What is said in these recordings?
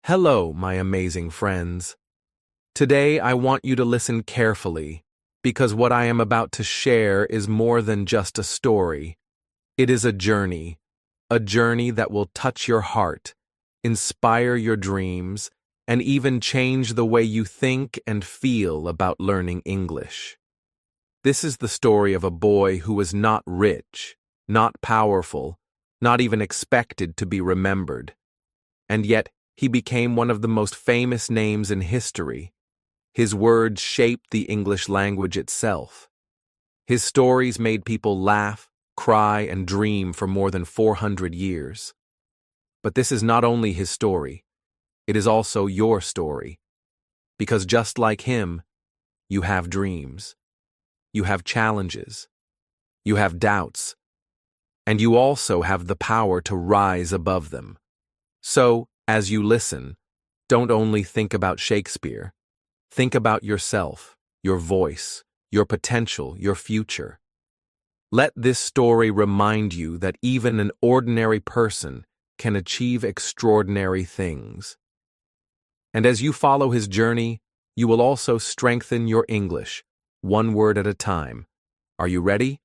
Hello, my amazing friends. Today I want you to listen carefully, because what I am about to share is more than just a story. It is a journey that will touch your heart, inspire your dreams, and even change the way you think and feel about learning English. This is the story of a boy who was not rich, not powerful, not even expected to be remembered. And yet, he became one of the most famous names in history. His words shaped the English language itself. His stories made people laugh, cry, and dream for more than 400 years. But this is not only his story, it is also your story. Because just like him, you have dreams. You have challenges. You have doubts. And you also have the power to rise above them. So, as you listen, don't only think about Shakespeare. Think about yourself, your voice, your potential, your future. Let this story remind you that even an ordinary person can achieve extraordinary things. And as you follow his journey, you will also strengthen your English, one word at a time. Are you ready?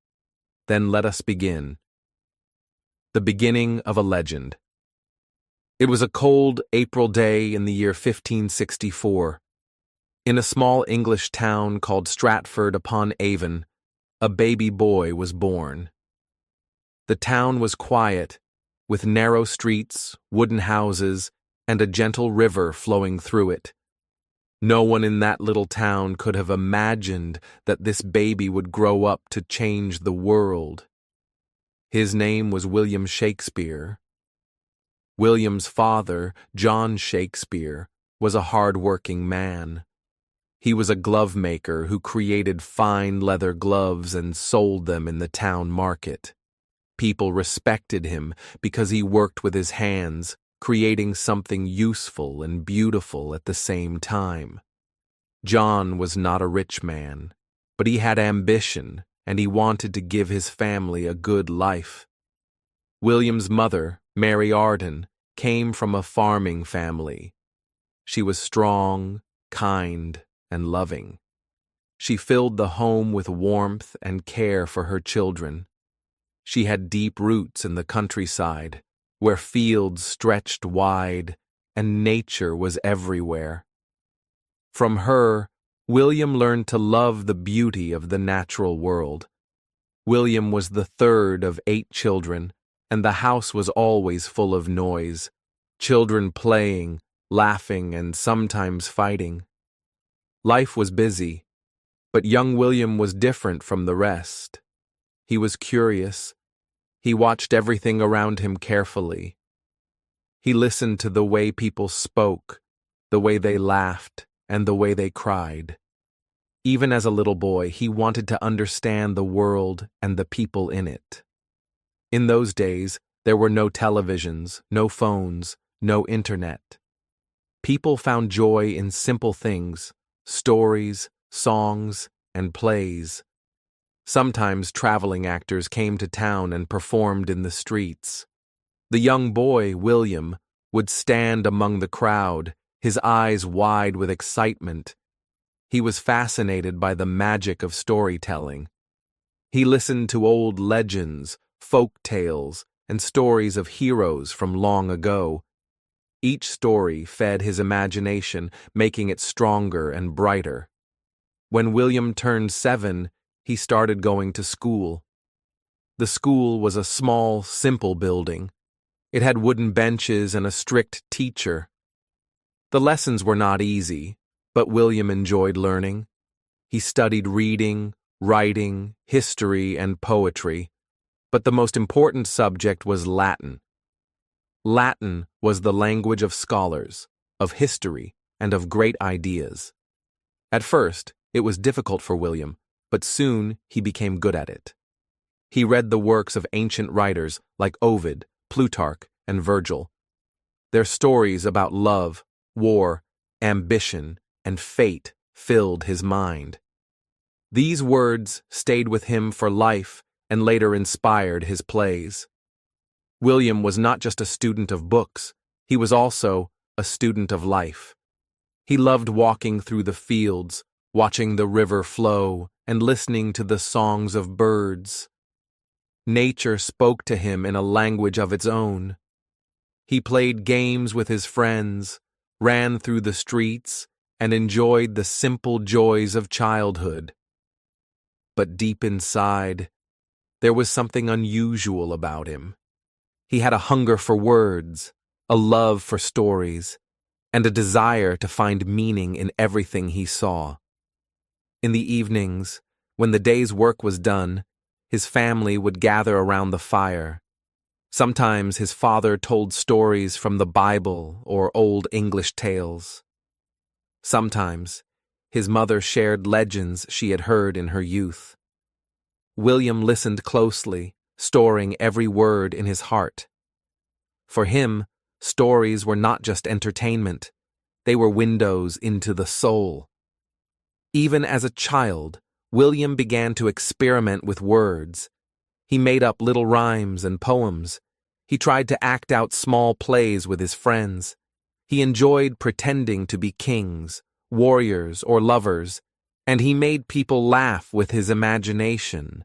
Then let us begin. The beginning of a legend. It was a cold April day in the year 1564. In a small English town called Stratford-upon-Avon, a baby boy was born. The town was quiet, with narrow streets, wooden houses, and a gentle river flowing through it. No one in that little town could have imagined that this baby would grow up to change the world. His name was William Shakespeare. William's father, John Shakespeare, was a hard-working man. He was a glove maker who created fine leather gloves and sold them in the town market. People respected him because he worked with his hands, creating something useful and beautiful at the same time. John was not a rich man, but he had ambition and he wanted to give his family a good life. William's mother, Mary Arden, came from a farming family. She was strong, kind, and loving. She filled the home with warmth and care for her children. She had deep roots in the countryside, where fields stretched wide and nature was everywhere. From her, William learned to love the beauty of the natural world. William was the third of 8 children, and the house was always full of noise, children playing, laughing, and sometimes fighting. Life was busy, but young William was different from the rest. He was curious. He watched everything around him carefully. He listened to the way people spoke, the way they laughed, and the way they cried. Even as a little boy, he wanted to understand the world and the people in it. In those days, there were no televisions, no phones, no internet. People found joy in simple things, stories, songs, and plays. Sometimes traveling actors came to town and performed in the streets. The young boy, William, would stand among the crowd, his eyes wide with excitement. He was fascinated by the magic of storytelling. He listened to old legends, folk tales, and stories of heroes from long ago. Each story fed his imagination, making it stronger and brighter. When William turned 7, he started going to school. The school was a small, simple building. It had wooden benches and a strict teacher. The lessons were not easy, but William enjoyed learning. He studied reading, writing, history, and poetry. But the most important subject was Latin. Latin was the language of scholars, of history, and of great ideas. At first, it was difficult for William, but soon he became good at it. He read the works of ancient writers like Ovid, Plutarch, and Virgil. Their stories about love, war, ambition, and fate filled his mind. These words stayed with him for life and later inspired his plays. William was not just a student of books, he was also a student of life. He loved walking through the fields, watching the river flow, and listening to the songs of birds. Nature spoke to him in a language of its own. He played games with his friends, ran through the streets, and enjoyed the simple joys of childhood. But deep inside, there was something unusual about him. He had a hunger for words, a love for stories, and a desire to find meaning in everything he saw. In the evenings, when the day's work was done, his family would gather around the fire. Sometimes his father told stories from the Bible or old English tales. Sometimes his mother shared legends she had heard in her youth. William listened closely, storing every word in his heart. For him, stories were not just entertainment, they were windows into the soul. Even as a child, William began to experiment with words. He made up little rhymes and poems. He tried to act out small plays with his friends. He enjoyed pretending to be kings, warriors, or lovers, and he made people laugh with his imagination.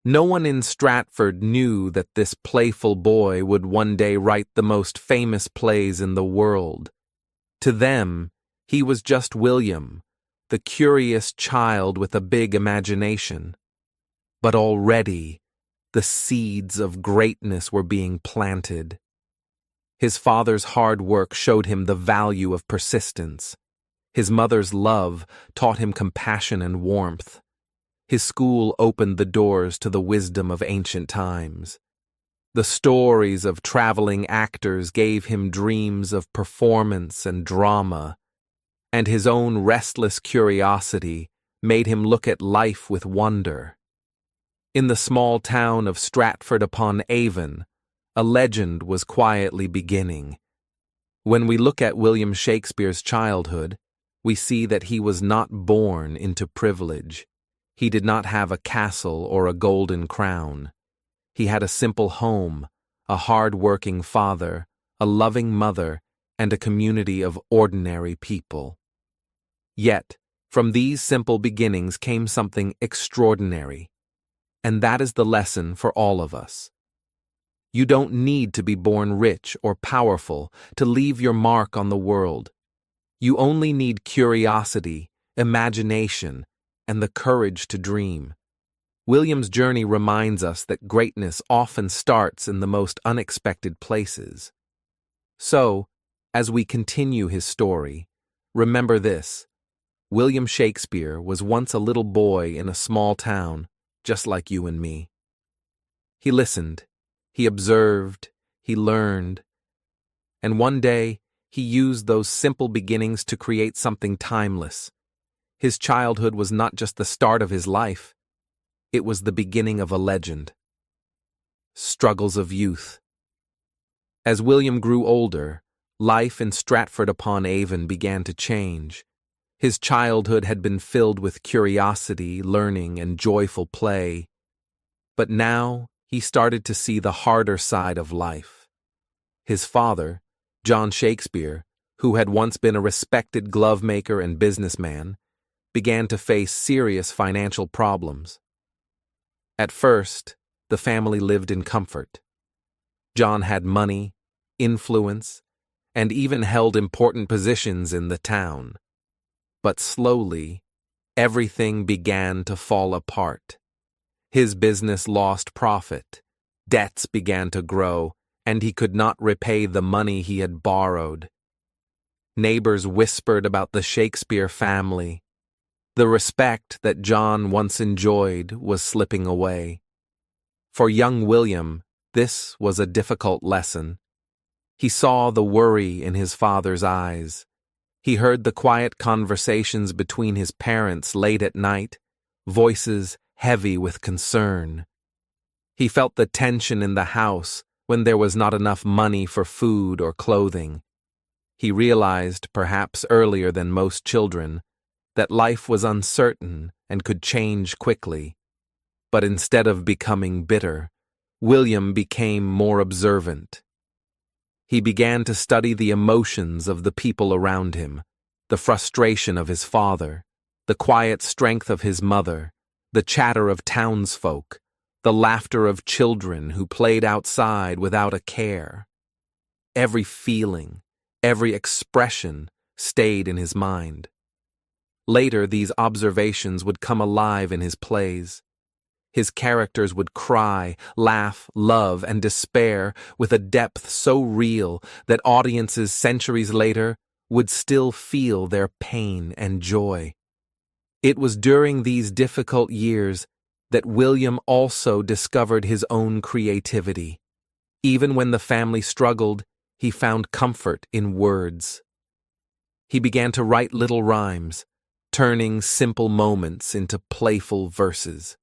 No one in Stratford knew that this playful boy would one day write the most famous plays in the world. To them, he was just William, the curious child with a big imagination. But already, the seeds of greatness were being planted. His father's hard work showed him the value of persistence. His mother's love taught him compassion and warmth. His school opened the doors to the wisdom of ancient times. The stories of traveling actors gave him dreams of performance and drama, and his own restless curiosity made him look at life with wonder. In the small town of Stratford-upon-Avon, a legend was quietly beginning. When we look at William Shakespeare's childhood, we see that he was not born into privilege. He did not have a castle or a golden crown. He had a simple home, a hard-working father, a loving mother, and a community of ordinary people. Yet, from these simple beginnings came something extraordinary, and that is the lesson for all of us. You don't need to be born rich or powerful to leave your mark on the world. You only need curiosity, imagination, and the courage to dream. William's journey reminds us that greatness often starts in the most unexpected places. So, as we continue his story, remember this: William Shakespeare was once a little boy in a small town, just like you and me. He listened, he observed, he learned, and one day he used those simple beginnings to create something timeless. His childhood was not just the start of his life, it was the beginning of a legend. Struggles of youth. As William grew older, life in Stratford-upon-Avon began to change. His childhood had been filled with curiosity, learning, and joyful play. But now he started to see the harder side of life. His father, John Shakespeare, who had once been a respected glovemaker and businessman, began to face serious financial problems. At first, the family lived in comfort. John had money, influence, and even held important positions in the town. But slowly, everything began to fall apart. His business lost profit, debts began to grow, and he could not repay the money he had borrowed. Neighbors whispered about the Shakespeare family. The respect that John once enjoyed was slipping away. For young William, this was a difficult lesson. He saw the worry in his father's eyes. He heard the quiet conversations between his parents late at night, voices heavy with concern. He felt the tension in the house when there was not enough money for food or clothing. He realized, perhaps earlier than most children, that life was uncertain and could change quickly. But instead of becoming bitter, William became more observant. He began to study the emotions of the people around him, the frustration of his father, the quiet strength of his mother, the chatter of townsfolk, the laughter of children who played outside without a care. Every feeling, every expression stayed in his mind. Later, these observations would come alive in his plays. His characters would cry, laugh, love, and despair with a depth so real that audiences centuries later would still feel their pain and joy. It was during these difficult years that William also discovered his own creativity. Even when the family struggled, he found comfort in words. He began to write little rhymes, turning simple moments into playful verses.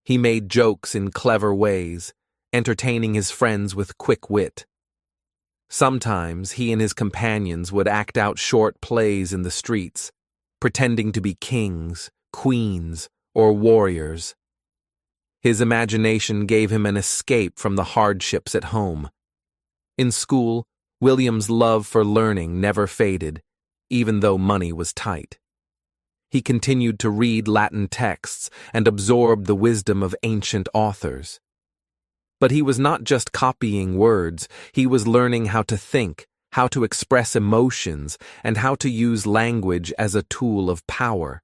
He made jokes in clever ways, entertaining his friends with quick wit. Sometimes he and his companions would act out short plays in the streets, pretending to be kings, queens, or warriors. His imagination gave him an escape from the hardships at home. In school, William's love for learning never faded, even though money was tight. He continued to read Latin texts and absorb the wisdom of ancient authors. But he was not just copying words, he was learning how to think, how to express emotions, and how to use language as a tool of power.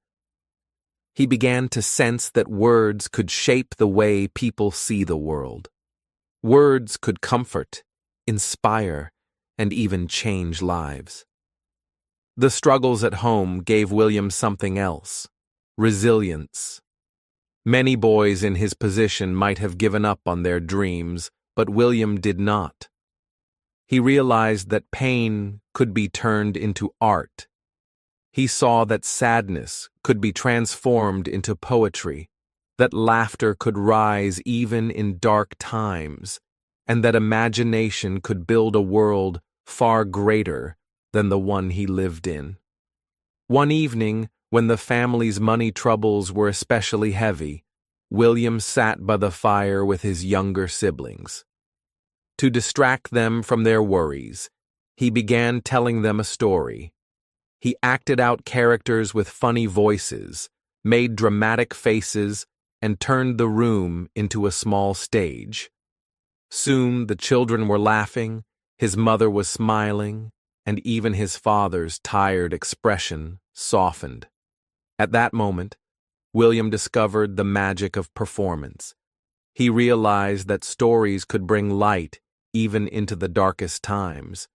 He began to sense that words could shape the way people see the world. Words could comfort, inspire, and even change lives. The struggles at home gave William something else: resilience. Many boys in his position might have given up on their dreams, but William did not. He realized that pain could be turned into art. He saw that sadness could be transformed into poetry, that laughter could rise even in dark times, and that imagination could build a world far greater than the one he lived in. One evening, when the family's money troubles were especially heavy, William sat by the fire with his younger siblings. To distract them from their worries, he began telling them a story. He acted out characters with funny voices, made dramatic faces, and turned the room into a small stage. Soon the children were laughing, his mother was smiling, and even his father's tired expression softened. At that moment, William discovered the magic of performance. He realized that stories could bring light even into the darkest times.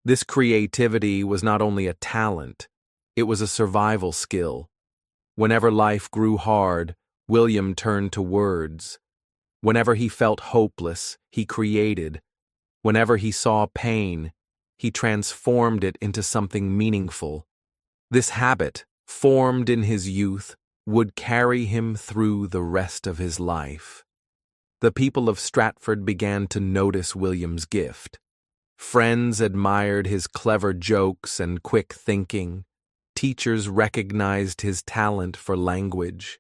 This creativity was not only a talent, it was a survival skill. Whenever life grew hard, William turned to words. Whenever he felt hopeless, he created. Whenever he saw pain, he transformed it into something meaningful. This habit, formed in his youth, would carry him through the rest of his life. The people of Stratford began to notice William's gift. Friends admired his clever jokes and quick thinking. Teachers recognized his talent for language.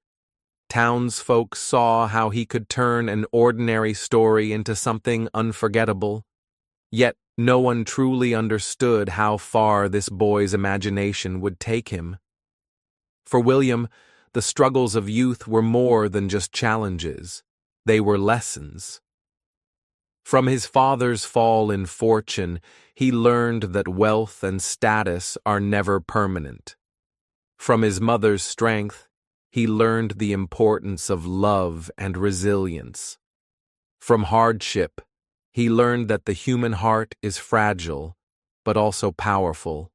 Townsfolk saw how he could turn an ordinary story into something unforgettable. Yet no one truly understood how far this boy's imagination would take him. For William, the struggles of youth were more than just challenges. They were lessons. From his father's fall in fortune, he learned that wealth and status are never permanent. From his mother's strength, he learned the importance of love and resilience. From hardship, he learned that the human heart is fragile, but also powerful.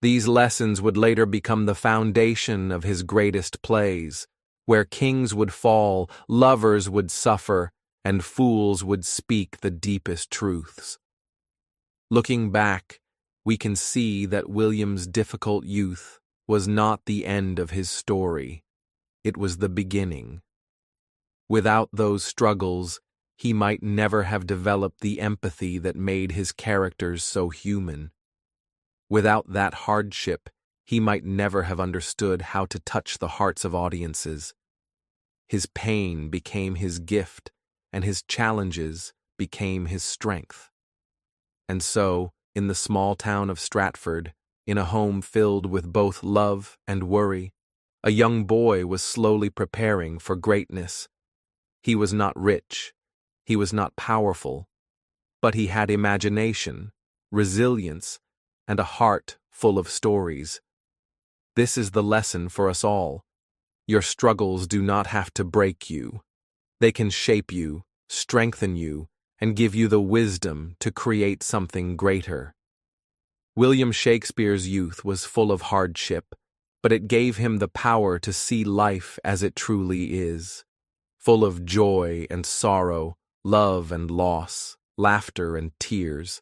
These lessons would later become the foundation of his greatest plays, where kings would fall, lovers would suffer, and fools would speak the deepest truths. Looking back, we can see that William's difficult youth was not the end of his story. It was the beginning. Without those struggles, he might never have developed the empathy that made his characters so human. Without that hardship, he might never have understood how to touch the hearts of audiences. His pain became his gift, and his challenges became his strength. And so, in the small town of Stratford, in a home filled with both love and worry, a young boy was slowly preparing for greatness. He was not rich, he was not powerful, but he had imagination, resilience, and a heart full of stories. This is the lesson for us all. Your struggles do not have to break you. They can shape you, strengthen you, and give you the wisdom to create something greater. William Shakespeare's youth was full of hardship, but it gave him the power to see life as it truly is, full of joy and sorrow, love and loss, laughter and tears.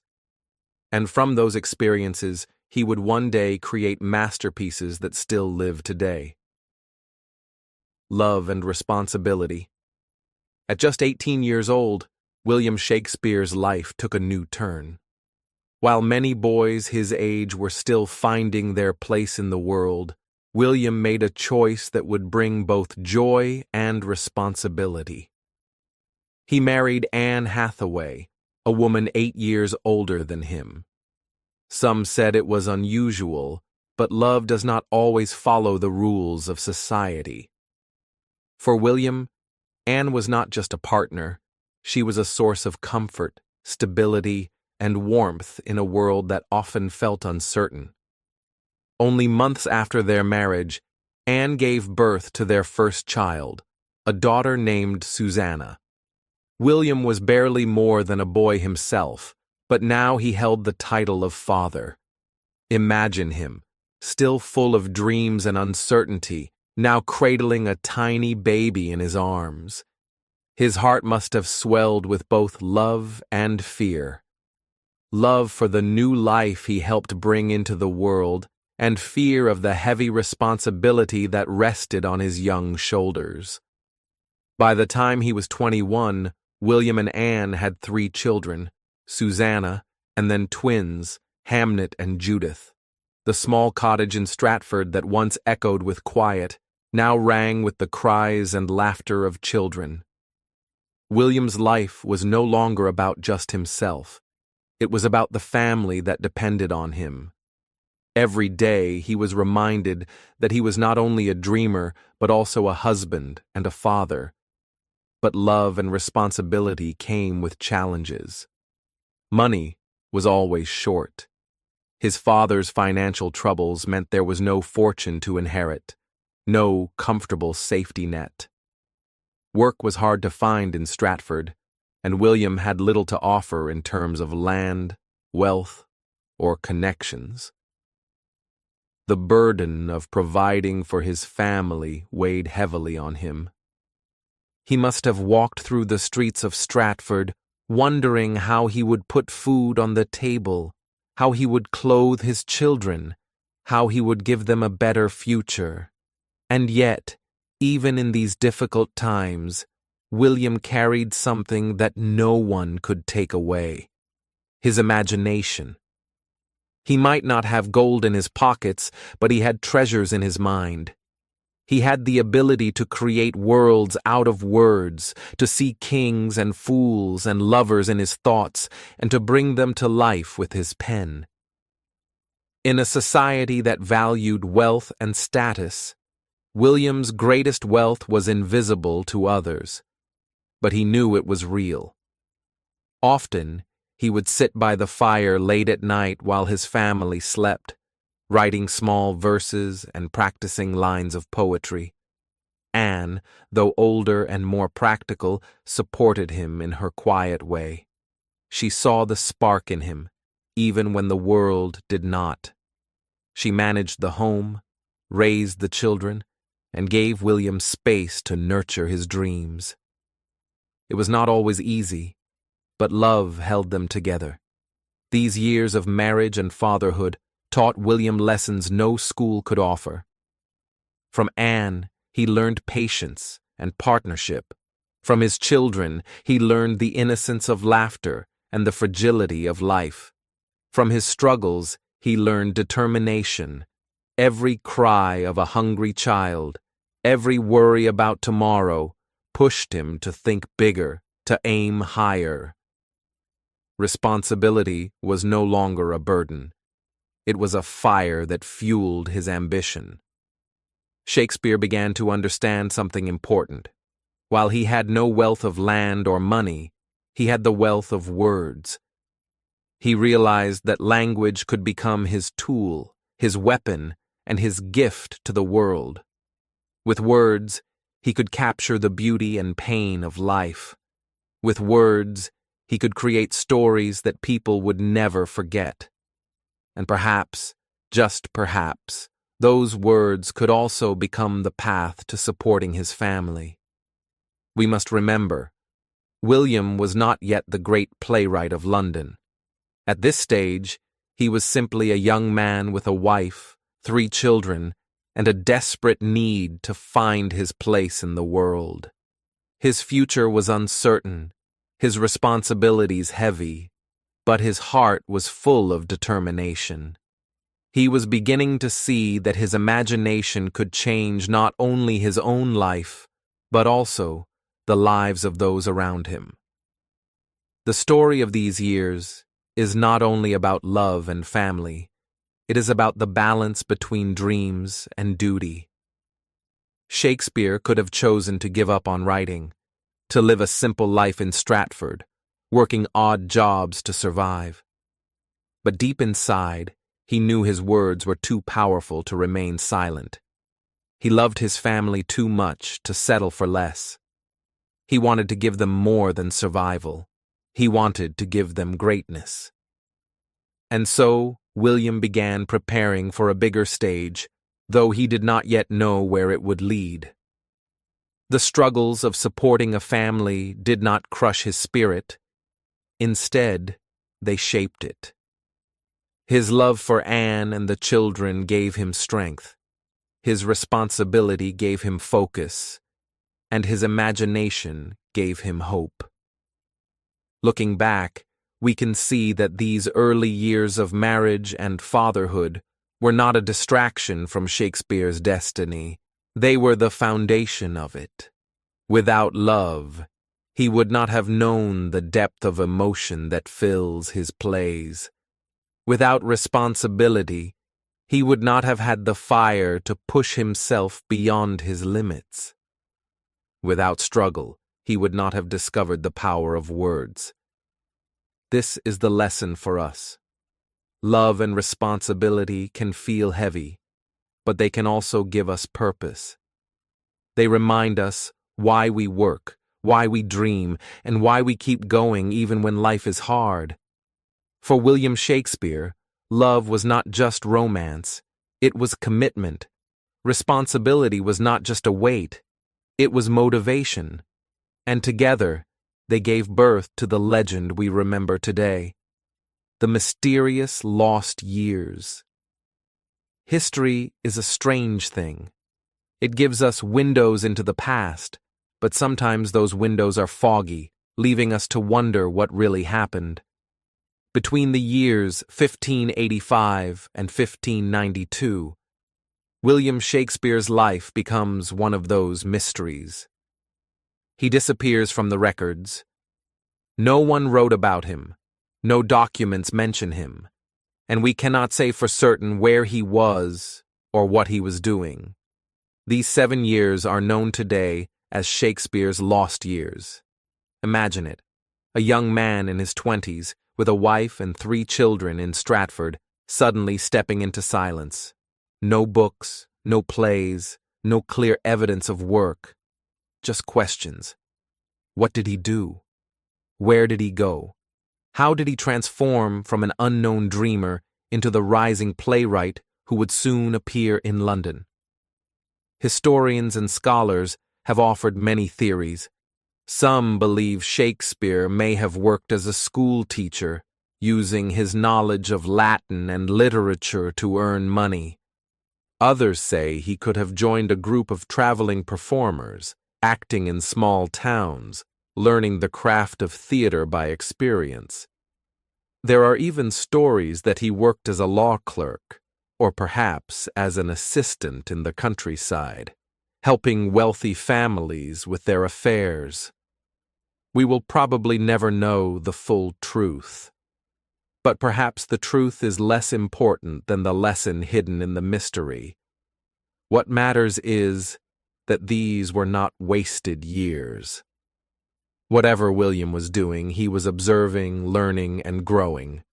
And from those experiences, he would one day create masterpieces that still live today. Love and responsibility. At just 18 years old, William Shakespeare's life took a new turn. While many boys his age were still finding their place in the world, William made a choice that would bring both joy and responsibility. He married Anne Hathaway, a woman 8 years older than him. Some said it was unusual, but love does not always follow the rules of society. For William, Anne was not just a partner, she was a source of comfort, stability, and warmth in a world that often felt uncertain. Only months after their marriage, Anne gave birth to their first child, a daughter named Susanna. William was barely more than a boy himself, but now he held the title of father. Imagine him, still full of dreams and uncertainty, now cradling a tiny baby in his arms. His heart must have swelled with both love and fear. Love for the new life he helped bring into the world, and fear of the heavy responsibility that rested on his young shoulders. By the time he was 21, William and Anne had 3 children, Susanna, and then twins, Hamnet and Judith. The small cottage in Stratford that once echoed with quiet now rang with the cries and laughter of children. William's life was no longer about just himself. It was about the family that depended on him. Every day he was reminded that he was not only a dreamer, but also a husband and a father. But love and responsibility came with challenges. Money was always short. His father's financial troubles meant there was no fortune to inherit, no comfortable safety net. Work was hard to find in Stratford, and William had little to offer in terms of land, wealth, or connections. The burden of providing for his family weighed heavily on him. He must have walked through the streets of Stratford, wondering how he would put food on the table, how he would clothe his children, how he would give them a better future. And yet, even in these difficult times, William carried something that no one could take away: his imagination. He might not have gold in his pockets, but he had treasures in his mind. He had the ability to create worlds out of words, to see kings and fools and lovers in his thoughts, and to bring them to life with his pen. In a society that valued wealth and status, William's greatest wealth was invisible to others, but he knew it was real. Often, he would sit by the fire late at night while his family slept, writing small verses and practicing lines of poetry. Anne, though older and more practical, supported him in her quiet way. She saw the spark in him, even when the world did not. She managed the home, raised the children, and gave William space to nurture his dreams. It was not always easy, but love held them together. These years of marriage and fatherhood taught William lessons no school could offer. From Anne, he learned patience and partnership. From his children, he learned the innocence of laughter and the fragility of life. From his struggles, he learned determination. Every cry of a hungry child, every worry about tomorrow, pushed him to think bigger, to aim higher. Responsibility was no longer a burden. It was a fire that fueled his ambition. Shakespeare began to understand something important. While he had no wealth of land or money, he had the wealth of words. He realized that language could become his tool, his weapon, and his gift to the world. With words, he could capture the beauty and pain of life. With words, he could create stories that people would never forget. And perhaps, just perhaps, those words could also become the path to supporting his family. We must remember, William was not yet the great playwright of London. At this stage, he was simply a young man with a wife, 3 children, and a desperate need to find his place in the world. His future was uncertain, his responsibilities heavy, but his heart was full of determination. He was beginning to see that his imagination could change not only his own life, but also the lives of those around him. The story of these years is not only about love and family, it is about the balance between dreams and duty. Shakespeare could have chosen to give up on writing, to live a simple life in Stratford, working odd jobs to survive. But deep inside, he knew his words were too powerful to remain silent. He loved his family too much to settle for less. He wanted to give them more than survival. He wanted to give them greatness. And so, William began preparing for a bigger stage, though he did not yet know where it would lead. The struggles of supporting a family did not crush his spirit. Instead, they shaped it. His love for Anne and the children gave him strength. His responsibility gave him focus, and his imagination gave him hope. Looking back, we can see that these early years of marriage and fatherhood were not a distraction from Shakespeare's destiny. They were the foundation of it. Without love, he would not have known the depth of emotion that fills his plays. Without responsibility, he would not have had the fire to push himself beyond his limits. Without struggle, he would not have discovered the power of words. This is the lesson for us. Love and responsibility can feel heavy, but they can also give us purpose. They remind us why we work, why we dream, and why we keep going even when life is hard. For William Shakespeare, love was not just romance, it was commitment. Responsibility was not just a weight, it was motivation. And together, they gave birth to the legend we remember today. The mysterious lost years. History is a strange thing. It gives us windows into the past, but sometimes those windows are foggy, leaving us to wonder what really happened. Between the years 1585 and 1592, William Shakespeare's life becomes one of those mysteries. He disappears from the records. No one wrote about him. No documents mention him. And we cannot say for certain where he was or what he was doing. These 7 years are known today as Shakespeare's lost years. Imagine it. A young man in his 20s, with a wife and 3 children in Stratford, suddenly stepping into silence. No books, no plays, no clear evidence of work. Just questions. What did he do? Where did he go? How did he transform from an unknown dreamer into the rising playwright who would soon appear in London? Historians and scholars have offered many theories. Some believe Shakespeare may have worked as a school teacher, using his knowledge of Latin and literature to earn money. Others say he could have joined a group of traveling performers, acting in small towns, learning the craft of theater by experience. There are even stories that he worked as a law clerk, or perhaps as an assistant in the countryside, helping wealthy families with their affairs. we will probably never know the full truth. But perhaps the truth is less important than the lesson hidden in the mystery. What matters is that these were not wasted years. Whatever William was doing, he was observing, learning, and growing.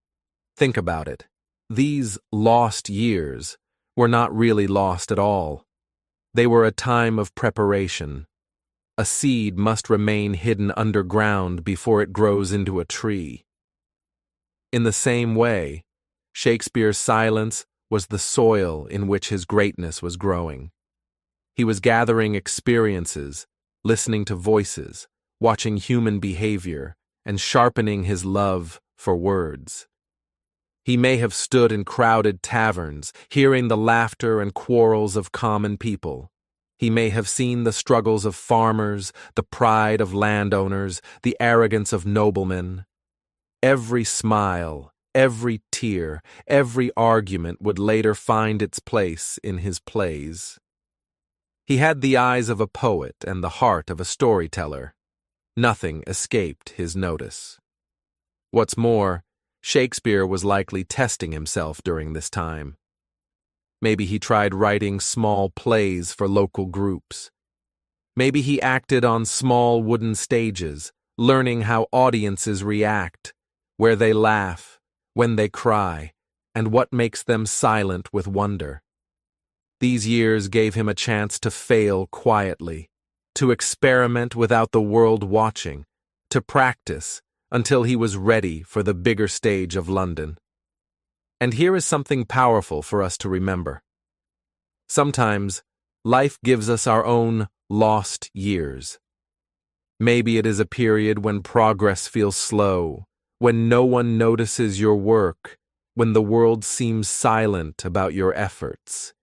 Think about it. These lost years were not really lost at all. They were a time of preparation. A seed must remain hidden underground before it grows into a tree. In the same way, Shakespeare's silence was the soil in which his greatness was growing. He was gathering experiences, listening to voices, watching human behavior, and sharpening his love for words. He may have stood in crowded taverns, hearing the laughter and quarrels of common people. He may have seen the struggles of farmers, the pride of landowners, the arrogance of noblemen. Every smile, every tear, every argument would later find its place in his plays. He had the eyes of a poet and the heart of a storyteller. Nothing escaped his notice. What's more, Shakespeare was likely testing himself during this time. Maybe he tried writing small plays for local groups. Maybe he acted on small wooden stages, learning how audiences react, where they laugh, when they cry, and what makes them silent with wonder. These years gave him a chance to fail quietly, to experiment without the world watching, to practice until he was ready for the bigger stage of London. And here is something powerful for us to remember. Sometimes, life gives us our own lost years. Maybe it is a period when progress feels slow, when no one notices your work, when the world seems silent about your efforts.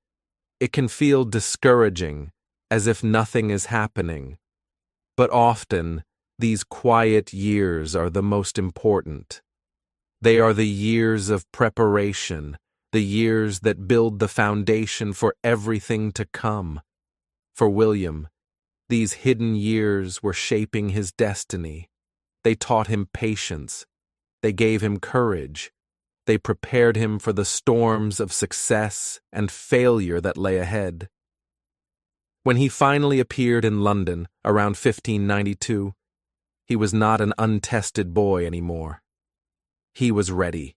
It can feel discouraging, as if nothing is happening. But often, these quiet years are the most important. They are the years of preparation, the years that build the foundation for everything to come. For William, these hidden years were shaping his destiny. They taught him patience. They gave him courage. They prepared him for the storms of success and failure that lay ahead. When he finally appeared in London around 1592, he was not an untested boy anymore. He was ready.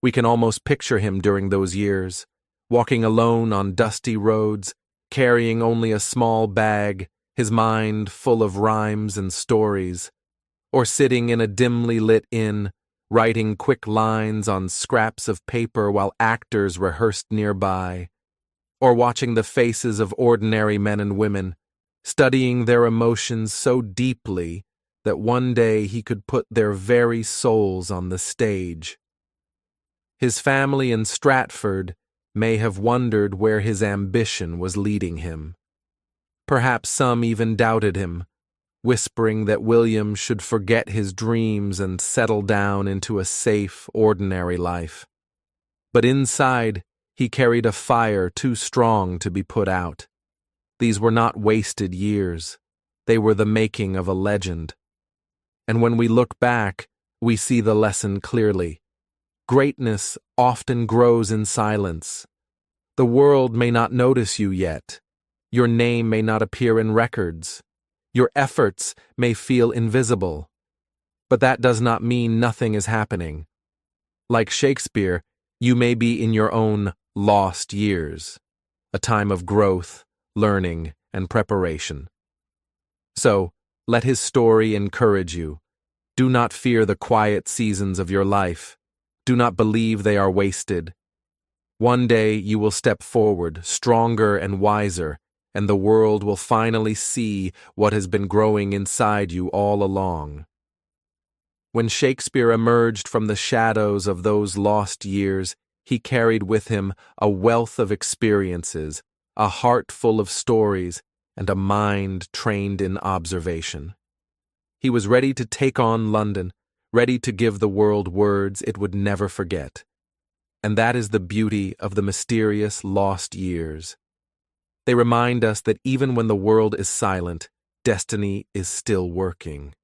We can almost picture him during those years, walking alone on dusty roads, carrying only a small bag, his mind full of rhymes and stories, or sitting in a dimly lit inn, writing quick lines on scraps of paper while actors rehearsed nearby, or watching the faces of ordinary men and women, studying their emotions so deeply that one day he could put their very souls on the stage. His family in Stratford may have wondered where his ambition was leading him. Perhaps some even doubted him, whispering that William should forget his dreams and settle down into a safe, ordinary life. But inside, he carried a fire too strong to be put out. These were not wasted years. They were the making of a legend. And when we look back, we see the lesson clearly. Greatness often grows in silence. The world may not notice you yet. Your name may not appear in records. Your efforts may feel invisible. But that does not mean nothing is happening. Like Shakespeare, you may be in your own lost years, a time of growth, learning, and preparation. So, let his story encourage you. Do not fear the quiet seasons of your life. Do not believe they are wasted. One day you will step forward, stronger and wiser, and the world will finally see what has been growing inside you all along. When Shakespeare emerged from the shadows of those lost years, he carried with him a wealth of experiences, a heart full of stories, and a mind trained in observation. He was ready to take on London, ready to give the world words it would never forget. And that is the beauty of the mysterious lost years. They remind us that even when the world is silent, destiny is still working.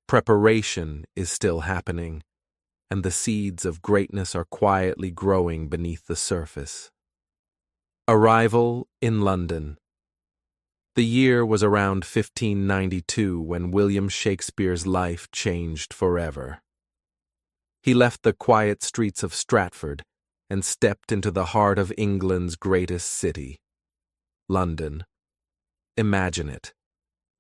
Preparation is still happening, and the seeds of greatness are quietly growing beneath the surface. Arrival in London. The year was around 1592 when William Shakespeare's life changed forever. He left the quiet streets of Stratford and stepped into the heart of England's greatest city, London. Imagine it.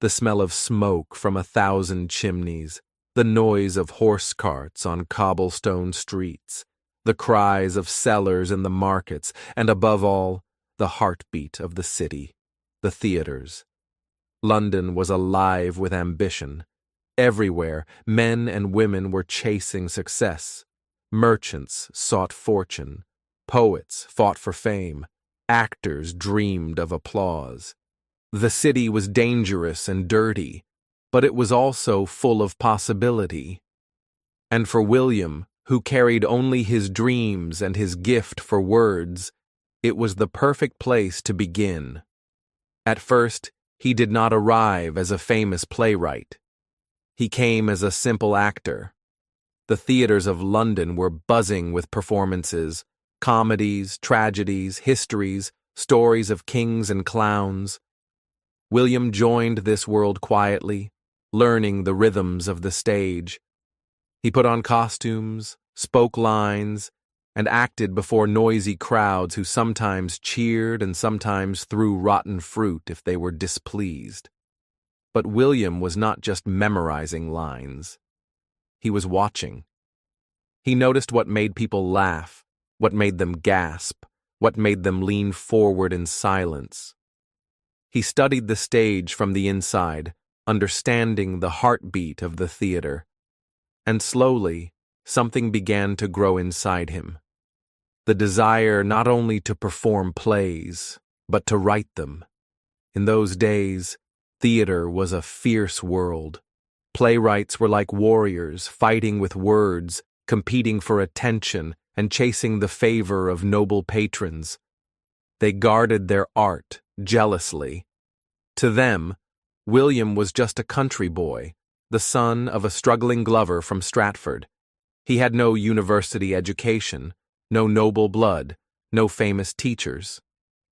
The smell of smoke from 1,000 chimneys, the noise of horse carts on cobblestone streets, the cries of sellers in the markets, and above all, the heartbeat of the city, the theaters. London was alive with ambition. Everywhere, men and women were chasing success. Merchants sought fortune. Poets fought for fame. Actors dreamed of applause. The city was dangerous and dirty, but it was also full of possibility. And for William, who carried only his dreams and his gift for words, it was the perfect place to begin. At first, he did not arrive as a famous playwright. He came as a simple actor. The theaters of London were buzzing with performances, comedies, tragedies, histories, stories of kings and clowns. William joined this world quietly, learning the rhythms of the stage. He put on costumes, spoke lines, and acted before noisy crowds who sometimes cheered and sometimes threw rotten fruit if they were displeased. But William was not just memorizing lines. He was watching. He noticed what made people laugh, what made them gasp, what made them lean forward in silence. He studied the stage from the inside, understanding the heartbeat of the theater. And slowly, something began to grow inside him. The desire not only to perform plays, but to write them. In those days, theater was a fierce world. Playwrights were like warriors, fighting with words, competing for attention, and chasing the favor of noble patrons. They guarded their art jealously. To them, William was just a country boy, the son of a struggling glover from Stratford. He had no university education, no noble blood, no famous teachers.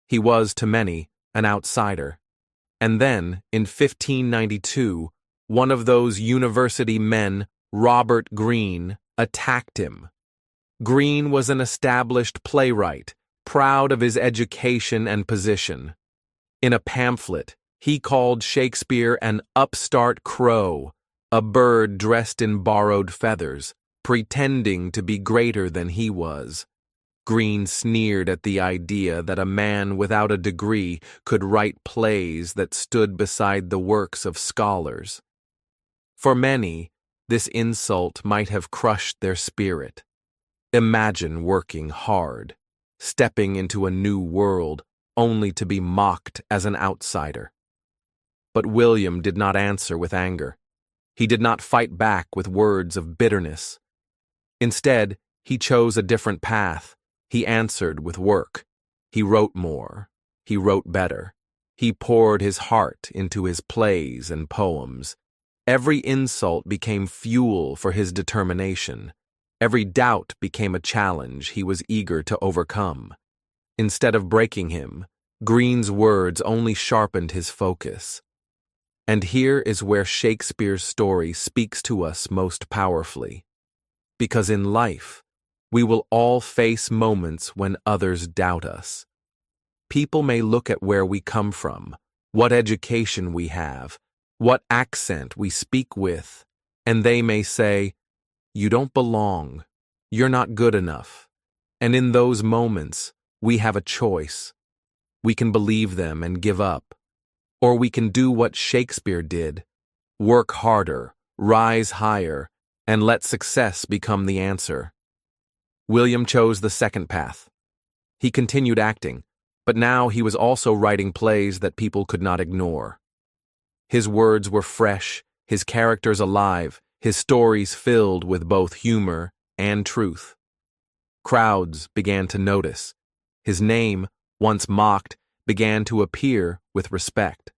He was, to many, an outsider. And then, in 1592, one of those university men, Robert Greene, attacked him. Greene was an established playwright, proud of his education and position. In a pamphlet, he called Shakespeare an upstart crow, a bird dressed in borrowed feathers, pretending to be greater than he was. Greene sneered at the idea that a man without a degree could write plays that stood beside the works of scholars. For many, this insult might have crushed their spirit. Imagine working hard, stepping into a new world, only to be mocked as an outsider. But William did not answer with anger. He did not fight back with words of bitterness. Instead, he chose a different path. He answered with work. He wrote more. He wrote better. He poured his heart into his plays and poems. Every insult became fuel for his determination. Every doubt became a challenge he was eager to overcome. Instead of breaking him, Greene's words only sharpened his focus. And here is where Shakespeare's story speaks to us most powerfully. Because in life, we will all face moments when others doubt us. People may look at where we come from, what education we have, what accent we speak with, and they may say, "You don't belong. You're not good enough." And in those moments, we have a choice. We can believe them and give up. Or we can do what Shakespeare did, work harder, rise higher, and let success become the answer. William chose the second path. He continued acting, but now he was also writing plays that people could not ignore. His words were fresh, his characters alive, his stories filled with both humor and truth. Crowds began to notice. His name, once mocked, began to appear with respect.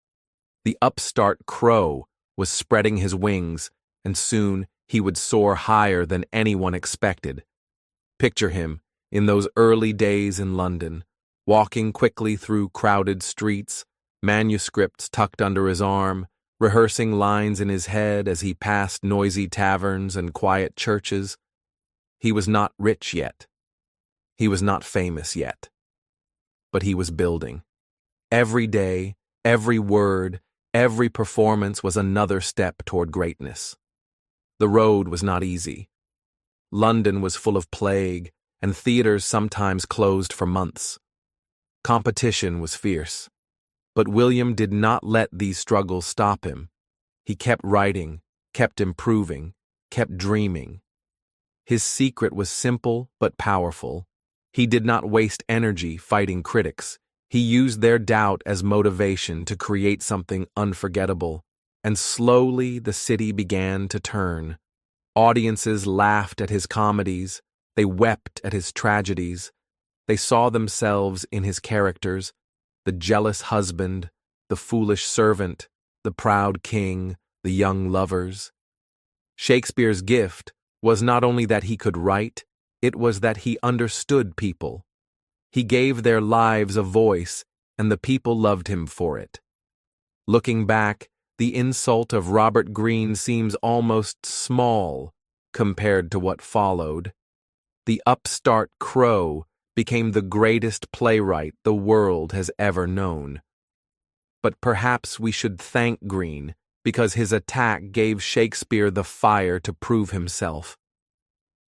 The upstart crow was spreading his wings, and soon he would soar higher than anyone expected. Picture him, in those early days in London, walking quickly through crowded streets, manuscripts tucked under his arm, rehearsing lines in his head as he passed noisy taverns and quiet churches. He was not rich yet. He was not famous yet. But he was building. Every day, every word, every performance was another step toward greatness. The road was not easy. London was full of plague, and theaters sometimes closed for months. Competition was fierce. But William did not let these struggles stop him. He kept writing, kept improving, kept dreaming. His secret was simple but powerful. He did not waste energy fighting critics. He used their doubt as motivation to create something unforgettable. And slowly the city began to turn. Audiences laughed at his comedies. They wept at his tragedies. They saw themselves in his characters, the jealous husband, the foolish servant, the proud king, the young lovers. Shakespeare's gift was not only that he could write, it was that he understood people. He gave their lives a voice, and the people loved him for it. Looking back, the insult of Robert Greene seems almost small compared to what followed. The upstart crow became the greatest playwright the world has ever known. But perhaps we should thank Greene because his attack gave Shakespeare the fire to prove himself.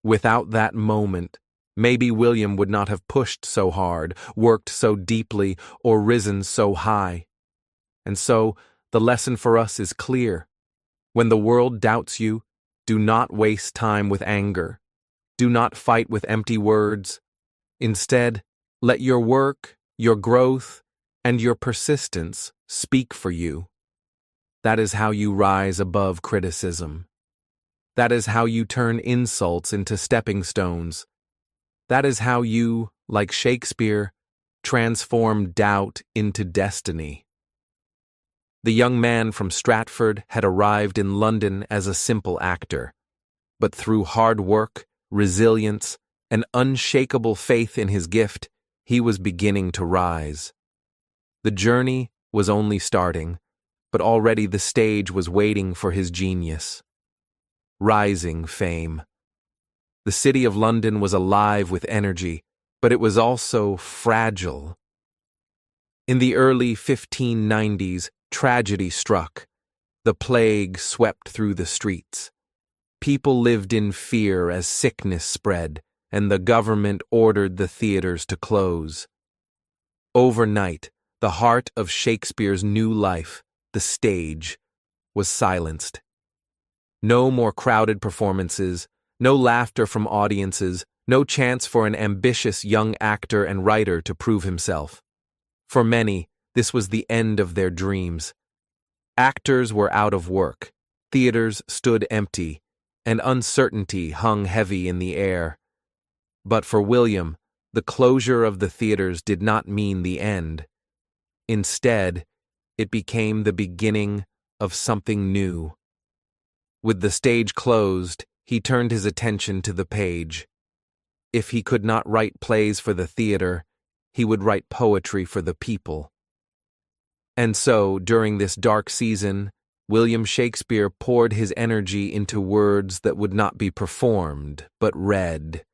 Without that moment, maybe William would not have pushed so hard, worked so deeply, or risen so high. And so, the lesson for us is clear. When the world doubts you, do not waste time with anger. Do not fight with empty words. Instead, let your work, your growth, and your persistence speak for you. That is how you rise above criticism. That is how you turn insults into stepping stones. That is how you, like Shakespeare, transform doubt into destiny. The young man from Stratford had arrived in London as a simple actor, but through hard work, resilience, and unshakable faith in his gift, he was beginning to rise. The journey was only starting, but already the stage was waiting for his genius. Rising fame. The city of London was alive with energy, but it was also fragile. In the early 1590s, tragedy struck. The plague swept through the streets. People lived in fear as sickness spread, and the government ordered the theaters to close. Overnight, the heart of Shakespeare's new life, the stage, was silenced. No more crowded performances, no laughter from audiences, no chance for an ambitious young actor and writer to prove himself. For many, this was the end of their dreams. Actors were out of work, theaters stood empty, and uncertainty hung heavy in the air. But for William, the closure of the theaters did not mean the end. Instead, it became the beginning of something new. With the stage closed, he turned his attention to the page. If he could not write plays for the theater, he would write poetry for the people. And so, during this dark season, William Shakespeare poured his energy into words that would not be performed, but read.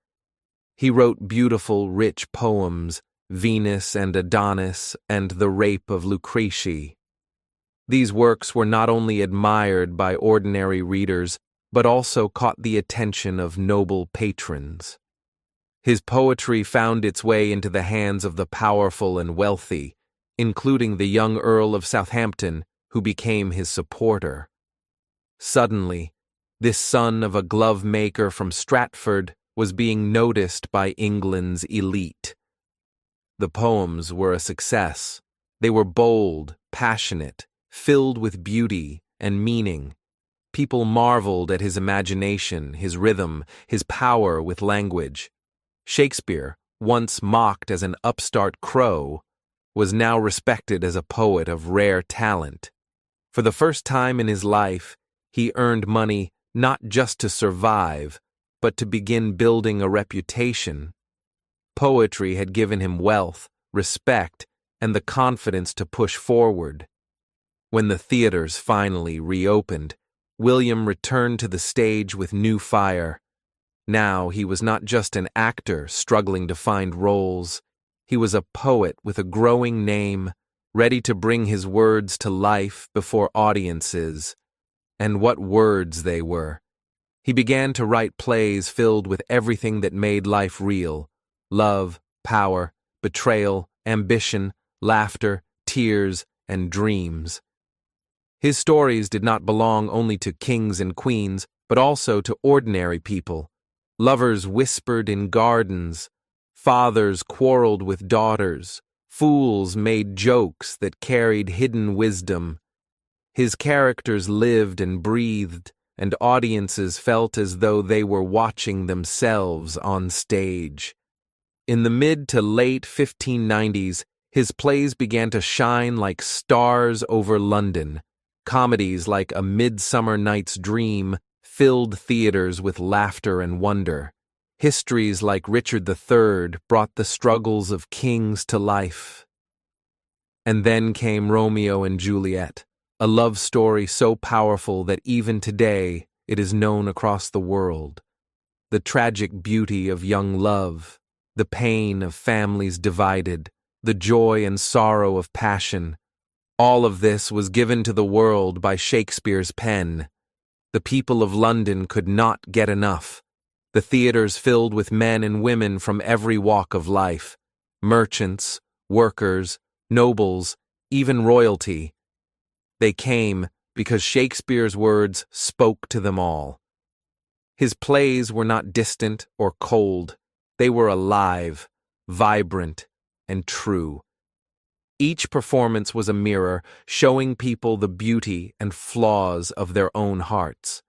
He wrote beautiful, rich poems, Venus and Adonis and The Rape of Lucrece. These works were not only admired by ordinary readers, but also caught the attention of noble patrons. His poetry found its way into the hands of the powerful and wealthy, including the young Earl of Southampton, who became his supporter. Suddenly, this son of a glove-maker from Stratford was being noticed by England's elite. The poems were a success. They were bold, passionate, filled with beauty and meaning. People marveled at his imagination, his rhythm, his power with language. Shakespeare, once mocked as an upstart crow, was now respected as a poet of rare talent. For the first time in his life, he earned money not just to survive, but to begin building a reputation. Poetry had given him wealth, respect, and the confidence to push forward. When the theaters finally reopened, William returned to the stage with new fire. Now he was not just an actor struggling to find roles. He was a poet with a growing name, ready to bring his words to life before audiences. And what words they were! He began to write plays filled with everything that made life real: love, power, betrayal, ambition, laughter, tears, and dreams. His stories did not belong only to kings and queens, but also to ordinary people. Lovers whispered in gardens, fathers quarreled with daughters, fools made jokes that carried hidden wisdom. His characters lived and breathed, and audiences felt as though they were watching themselves on stage. In the mid to late 1590s, his plays began to shine like stars over London. Comedies like A Midsummer Night's Dream filled theaters with laughter and wonder. Histories like Richard III brought the struggles of kings to life. And then came Romeo and Juliet, a love story so powerful that even today it is known across the world. The tragic beauty of young love, the pain of families divided, the joy and sorrow of passion, all of this was given to the world by Shakespeare's pen. The people of London could not get enough. The theaters filled with men and women from every walk of life: merchants, workers, nobles, even royalty. They came because Shakespeare's words spoke to them all. His plays were not distant or cold. They were alive, vibrant, and true. Each performance was a mirror, showing people the beauty and flaws of their own hearts.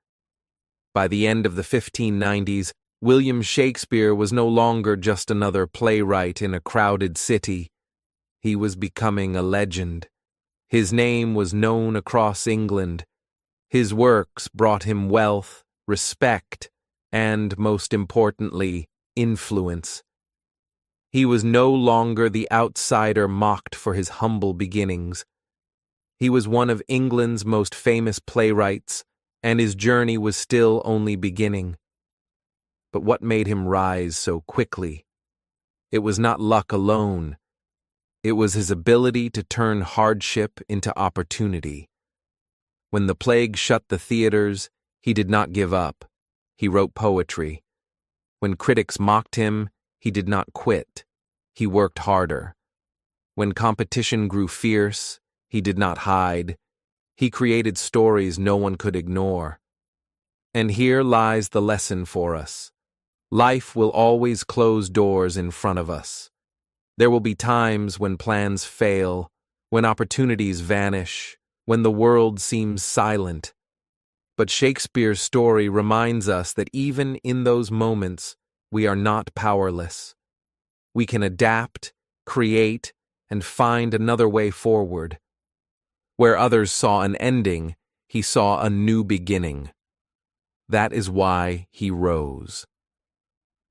By the end of the 1590s, William Shakespeare was no longer just another playwright in a crowded city. He was becoming a legend. His name was known across England. His works brought him wealth, respect, and, most importantly, influence. He was no longer the outsider mocked for his humble beginnings. He was one of England's most famous playwrights, and his journey was still only beginning. But what made him rise so quickly? It was not luck alone. It was his ability to turn hardship into opportunity. When the plague shut the theaters, he did not give up. He wrote poetry. When critics mocked him, he did not quit. He worked harder. When competition grew fierce, he did not hide. He created stories no one could ignore. And here lies the lesson for us. Life will always close doors in front of us. There will be times when plans fail, when opportunities vanish, when the world seems silent. But Shakespeare's story reminds us that even in those moments, we are not powerless. We can adapt, create, and find another way forward. Where others saw an ending, he saw a new beginning. That is why he rose.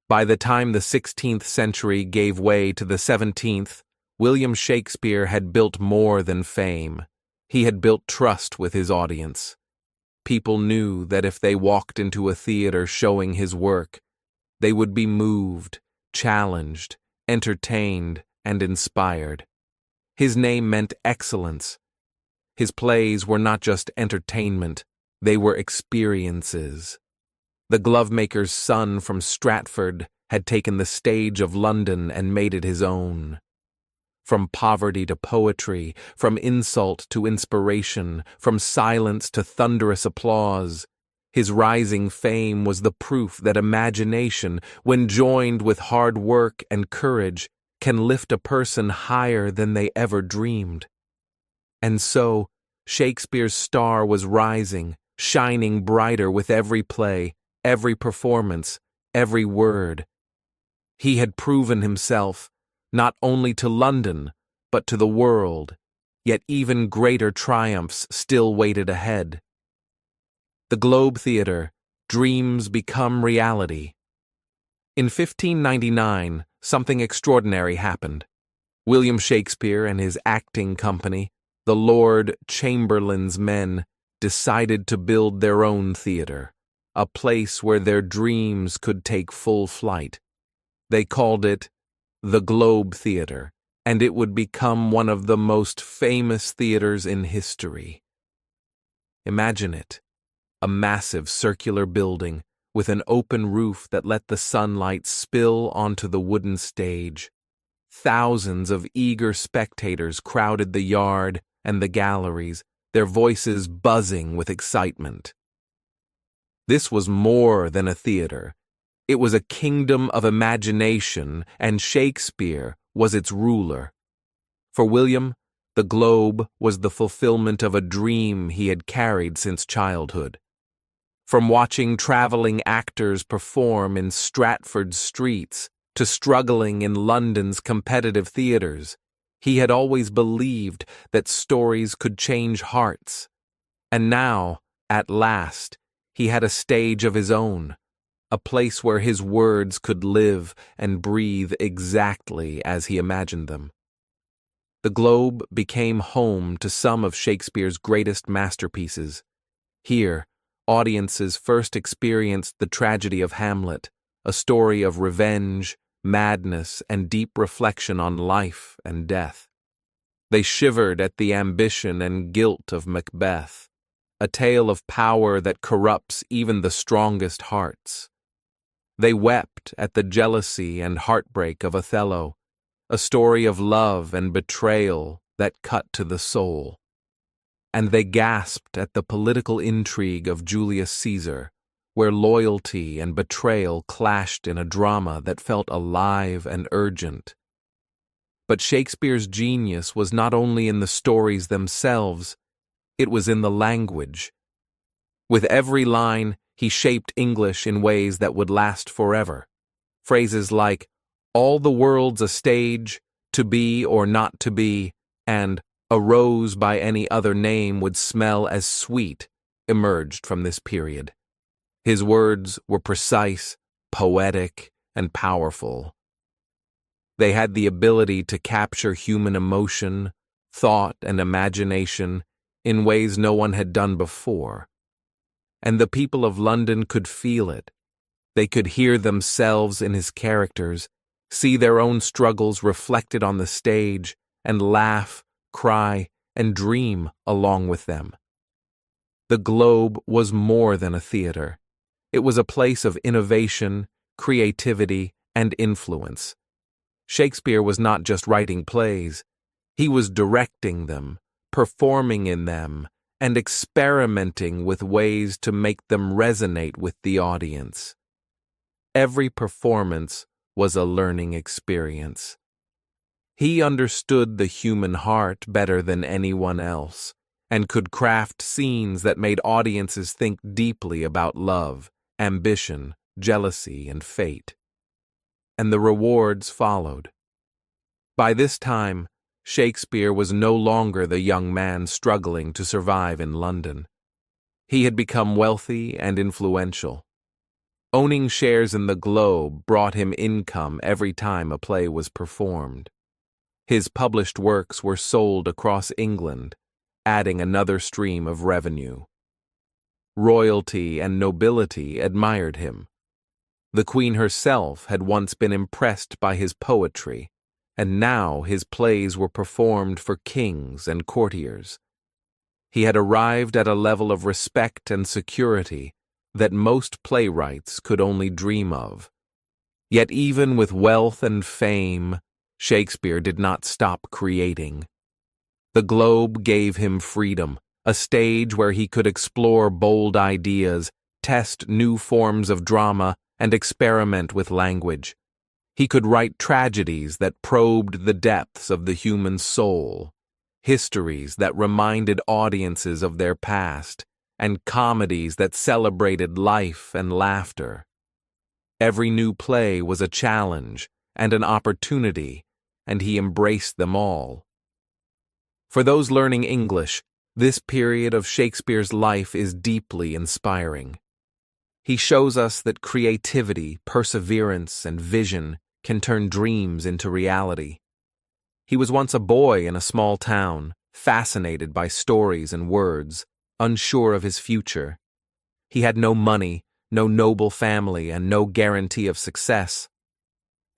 By the time the 16th century gave way to the 17th, William Shakespeare had built more than fame. He had built trust with his audience. People knew that if they walked into a theater showing his work, they would be moved, challenged, entertained, and inspired. His name meant excellence. His plays were not just entertainment, they were experiences. The glovemaker's son from Stratford had taken the stage of London and made it his own. From poverty to poetry, from insult to inspiration, from silence to thunderous applause, his rising fame was the proof that imagination, when joined with hard work and courage, can lift a person higher than they ever dreamed. And so, Shakespeare's star was rising, shining brighter with every play, every performance, every word. He had proven himself, not only to London, but to the world, yet even greater triumphs still waited ahead. The Globe Theatre, dreams become reality. In 1599, something extraordinary happened. William Shakespeare and his acting company, the Lord Chamberlain's men, decided to build their own theater, a place where their dreams could take full flight. They called it the Globe Theater, and it would become one of the most famous theaters in history. Imagine it, a massive circular building with an open roof that let the sunlight spill onto the wooden stage. Thousands of eager spectators crowded the yard and the galleries, their voices buzzing with excitement. This was more than a theater. It was a kingdom of imagination, and Shakespeare was its ruler. For William, the Globe was the fulfillment of a dream he had carried since childhood. From watching traveling actors perform in Stratford's streets to struggling in London's competitive theaters, he had always believed that stories could change hearts. And now, at last, he had a stage of his own, a place where his words could live and breathe exactly as he imagined them. The Globe became home to some of Shakespeare's greatest masterpieces. Here, audiences first experienced the tragedy of Hamlet, a story of revenge, madness, and deep reflection on life and death. They shivered at the ambition and guilt of Macbeth, a tale of power that corrupts even the strongest hearts. They wept at the jealousy and heartbreak of Othello, a story of love and betrayal that cut to the soul. And they gasped at the political intrigue of Julius Caesar, where loyalty and betrayal clashed in a drama that felt alive and urgent. But Shakespeare's genius was not only in the stories themselves, it was in the language. With every line, he shaped English in ways that would last forever. Phrases like, "All the world's a stage," "to be or not to be," and "a rose by any other name would smell as sweet," emerged from this period. His words were precise, poetic, and powerful. They had the ability to capture human emotion, thought, and imagination in ways no one had done before. And the people of London could feel it. They could hear themselves in his characters, see their own struggles reflected on the stage, and laugh, cry, and dream along with them. The Globe was more than a theater. It was a place of innovation, creativity, and influence. Shakespeare was not just writing plays. He was directing them, performing in them, and experimenting with ways to make them resonate with the audience. Every performance was a learning experience. He understood the human heart better than anyone else, and could craft scenes that made audiences think deeply about love, ambition, jealousy, and fate. And the rewards followed. By this time, Shakespeare was no longer the young man struggling to survive in London. He had become wealthy and influential. Owning shares in the Globe brought him income every time a play was performed. His published works were sold across England, adding another stream of revenue. Royalty and nobility admired him. The Queen herself had once been impressed by his poetry, and now his plays were performed for kings and courtiers. He had arrived at a level of respect and security that most playwrights could only dream of. Yet even with wealth and fame, Shakespeare did not stop creating. The Globe gave him freedom, a stage where he could explore bold ideas, test new forms of drama, and experiment with language. He could write tragedies that probed the depths of the human soul, histories that reminded audiences of their past, and comedies that celebrated life and laughter. Every new play was a challenge and an opportunity, and he embraced them all. For those learning English, this period of Shakespeare's life is deeply inspiring. He shows us that creativity, perseverance, and vision can turn dreams into reality. He was once a boy in a small town, fascinated by stories and words, unsure of his future. He had no money, no noble family, and no guarantee of success.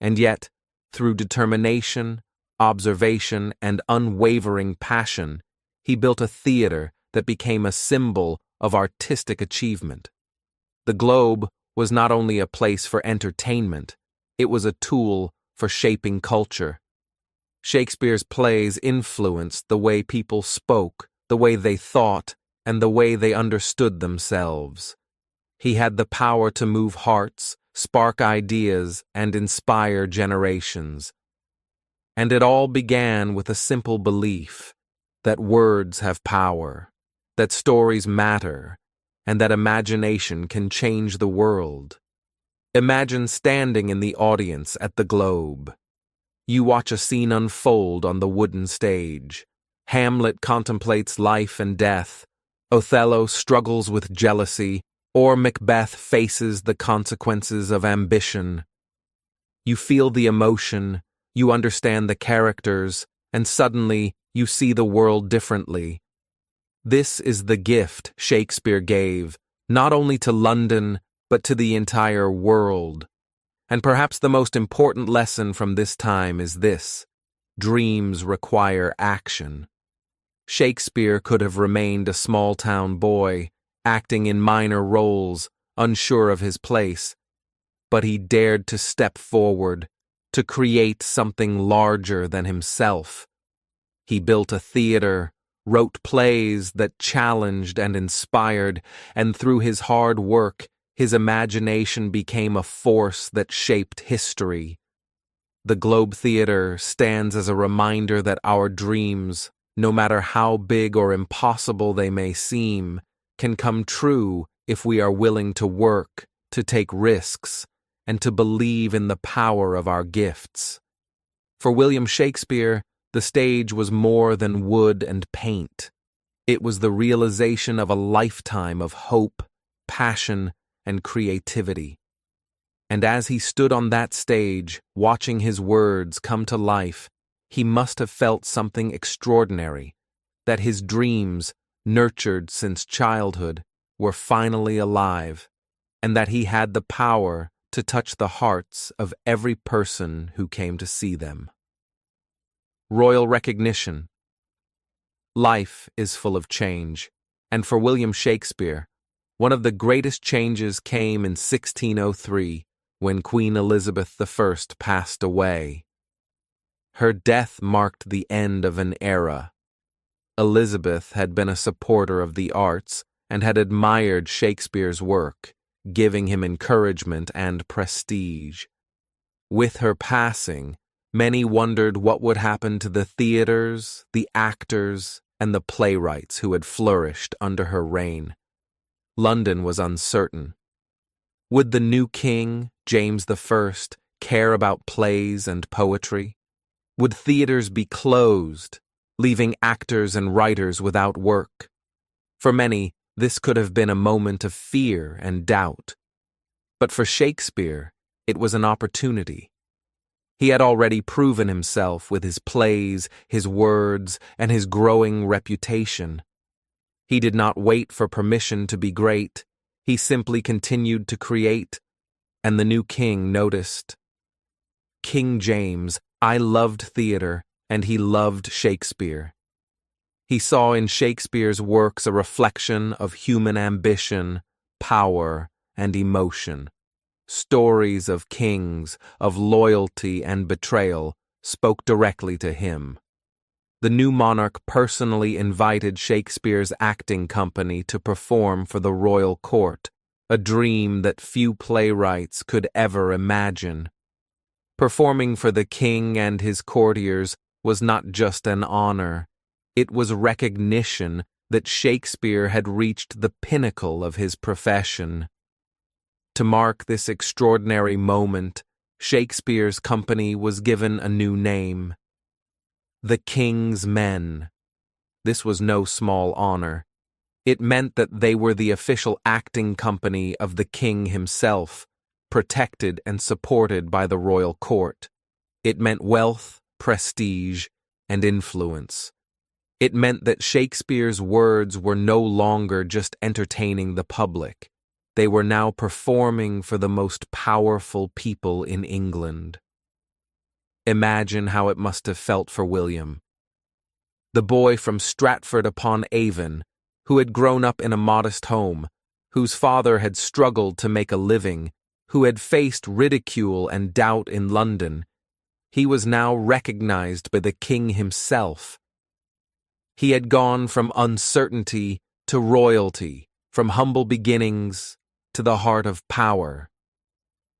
And yet, through determination, observation, and unwavering passion, he built a theater that became a symbol of artistic achievement. The Globe was not only a place for entertainment, it was a tool for shaping culture. Shakespeare's plays influenced the way people spoke, the way they thought, and the way they understood themselves. He had the power to move hearts, spark ideas, and inspire generations. And it all began with a simple belief that words have power, that stories matter, and that imagination can change the world. Imagine standing in the audience at the Globe. You watch a scene unfold on the wooden stage. Hamlet contemplates life and death. Othello struggles with jealousy, or Macbeth faces the consequences of ambition. You feel the emotion, you understand the characters, and suddenly you see the world differently. This is the gift Shakespeare gave, not only to London, but to the entire world. And perhaps the most important lesson from this time is this: dreams require action. Shakespeare could have remained a small-town boy, acting in minor roles, unsure of his place. But he dared to step forward, to create something larger than himself. He built a theater, wrote plays that challenged and inspired, and through his hard work, his imagination became a force that shaped history. The Globe Theatre stands as a reminder that our dreams, no matter how big or impossible they may seem, can come true if we are willing to work, to take risks, and to believe in the power of our gifts. For William Shakespeare, the stage was more than wood and paint. It was the realization of a lifetime of hope, passion, and creativity. And as he stood on that stage, watching his words come to life, he must have felt something extraordinary, that his dreams, nurtured since childhood, were finally alive, and that he had the power to touch the hearts of every person who came to see them. Royal recognition. Life is full of change, and for William Shakespeare, one of the greatest changes came in 1603, when Queen Elizabeth I passed away. Her death marked the end of an era. Elizabeth had been a supporter of the arts and had admired Shakespeare's work, giving him encouragement and prestige. With her passing, many wondered what would happen to the theaters, the actors, and the playwrights who had flourished under her reign. London was uncertain. Would the new king, James I, care about plays and poetry? Would theaters be closed, leaving actors and writers without work? For many, this could have been a moment of fear and doubt. But for Shakespeare, it was an opportunity. He had already proven himself with his plays, his words, and his growing reputation. He did not wait for permission to be great. He simply continued to create, and the new king noticed. King James, I loved theater, and he loved Shakespeare. He saw in Shakespeare's works a reflection of human ambition, power, and emotion. Stories of kings, of loyalty and betrayal, spoke directly to him. The new monarch personally invited Shakespeare's acting company to perform for the royal court, a dream that few playwrights could ever imagine. Performing for the king and his courtiers was not just an honor, it was recognition that Shakespeare had reached the pinnacle of his profession. To mark this extraordinary moment, Shakespeare's company was given a new name: the King's Men. This was no small honor. It meant that they were the official acting company of the king himself, protected and supported by the royal court. It meant wealth, prestige, and influence. It meant that Shakespeare's words were no longer just entertaining the public. They were now performing for the most powerful people in England. Imagine how it must have felt for William. The boy from Stratford-upon-Avon, who had grown up in a modest home, whose father had struggled to make a living, who had faced ridicule and doubt in London, he was now recognized by the king himself. He had gone from uncertainty to royalty, from humble beginnings to the heart of power.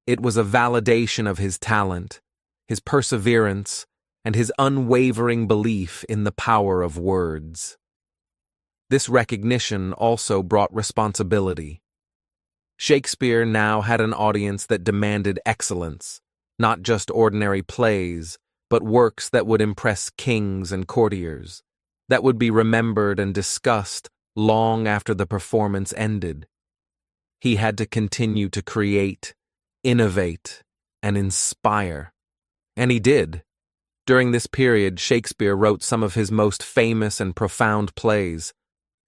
It was a validation of his talent, his perseverance, and his unwavering belief in the power of words. This recognition also brought responsibility. Shakespeare now had an audience that demanded excellence, not just ordinary plays, but works that would impress kings and courtiers, that would be remembered and discussed long after the performance ended. He had to continue to create, innovate, and inspire. And he did. During this period, Shakespeare wrote some of his most famous and profound plays.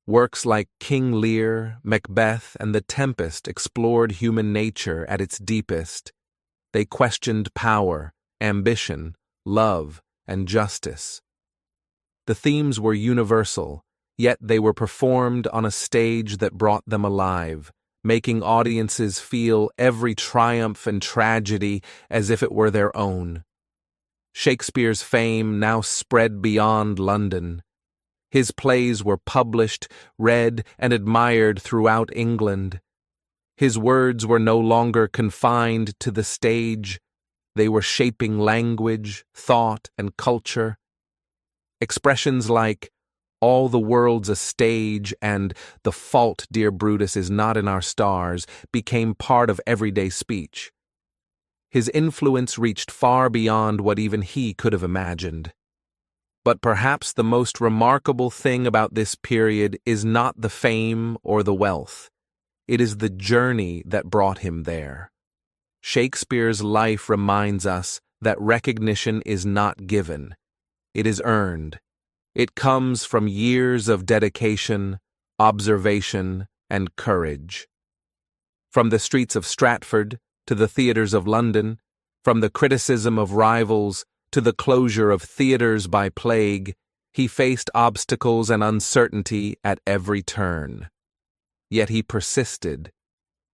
Works like King Lear, Macbeth, and The Tempest explored human nature at its deepest. They questioned power, ambition, love, and justice. The themes were universal, yet they were performed on a stage that brought them alive, making audiences feel every triumph and tragedy as if it were their own. Shakespeare's fame now spread beyond London. His plays were published, read, and admired throughout England. His words were no longer confined to the stage. They were shaping language, thought, and culture. Expressions like, "All the world's a stage," and "The fault, dear Brutus, is not in our stars," became part of everyday speech. His influence reached far beyond what even he could have imagined. But perhaps the most remarkable thing about this period is not the fame or the wealth. It is the journey that brought him there. Shakespeare's life reminds us that recognition is not given. It is earned. It comes from years of dedication, observation, and courage. From the streets of Stratford to the theaters of London, from the criticism of rivals to the closure of theaters by plague, he faced obstacles and uncertainty at every turn. Yet he persisted.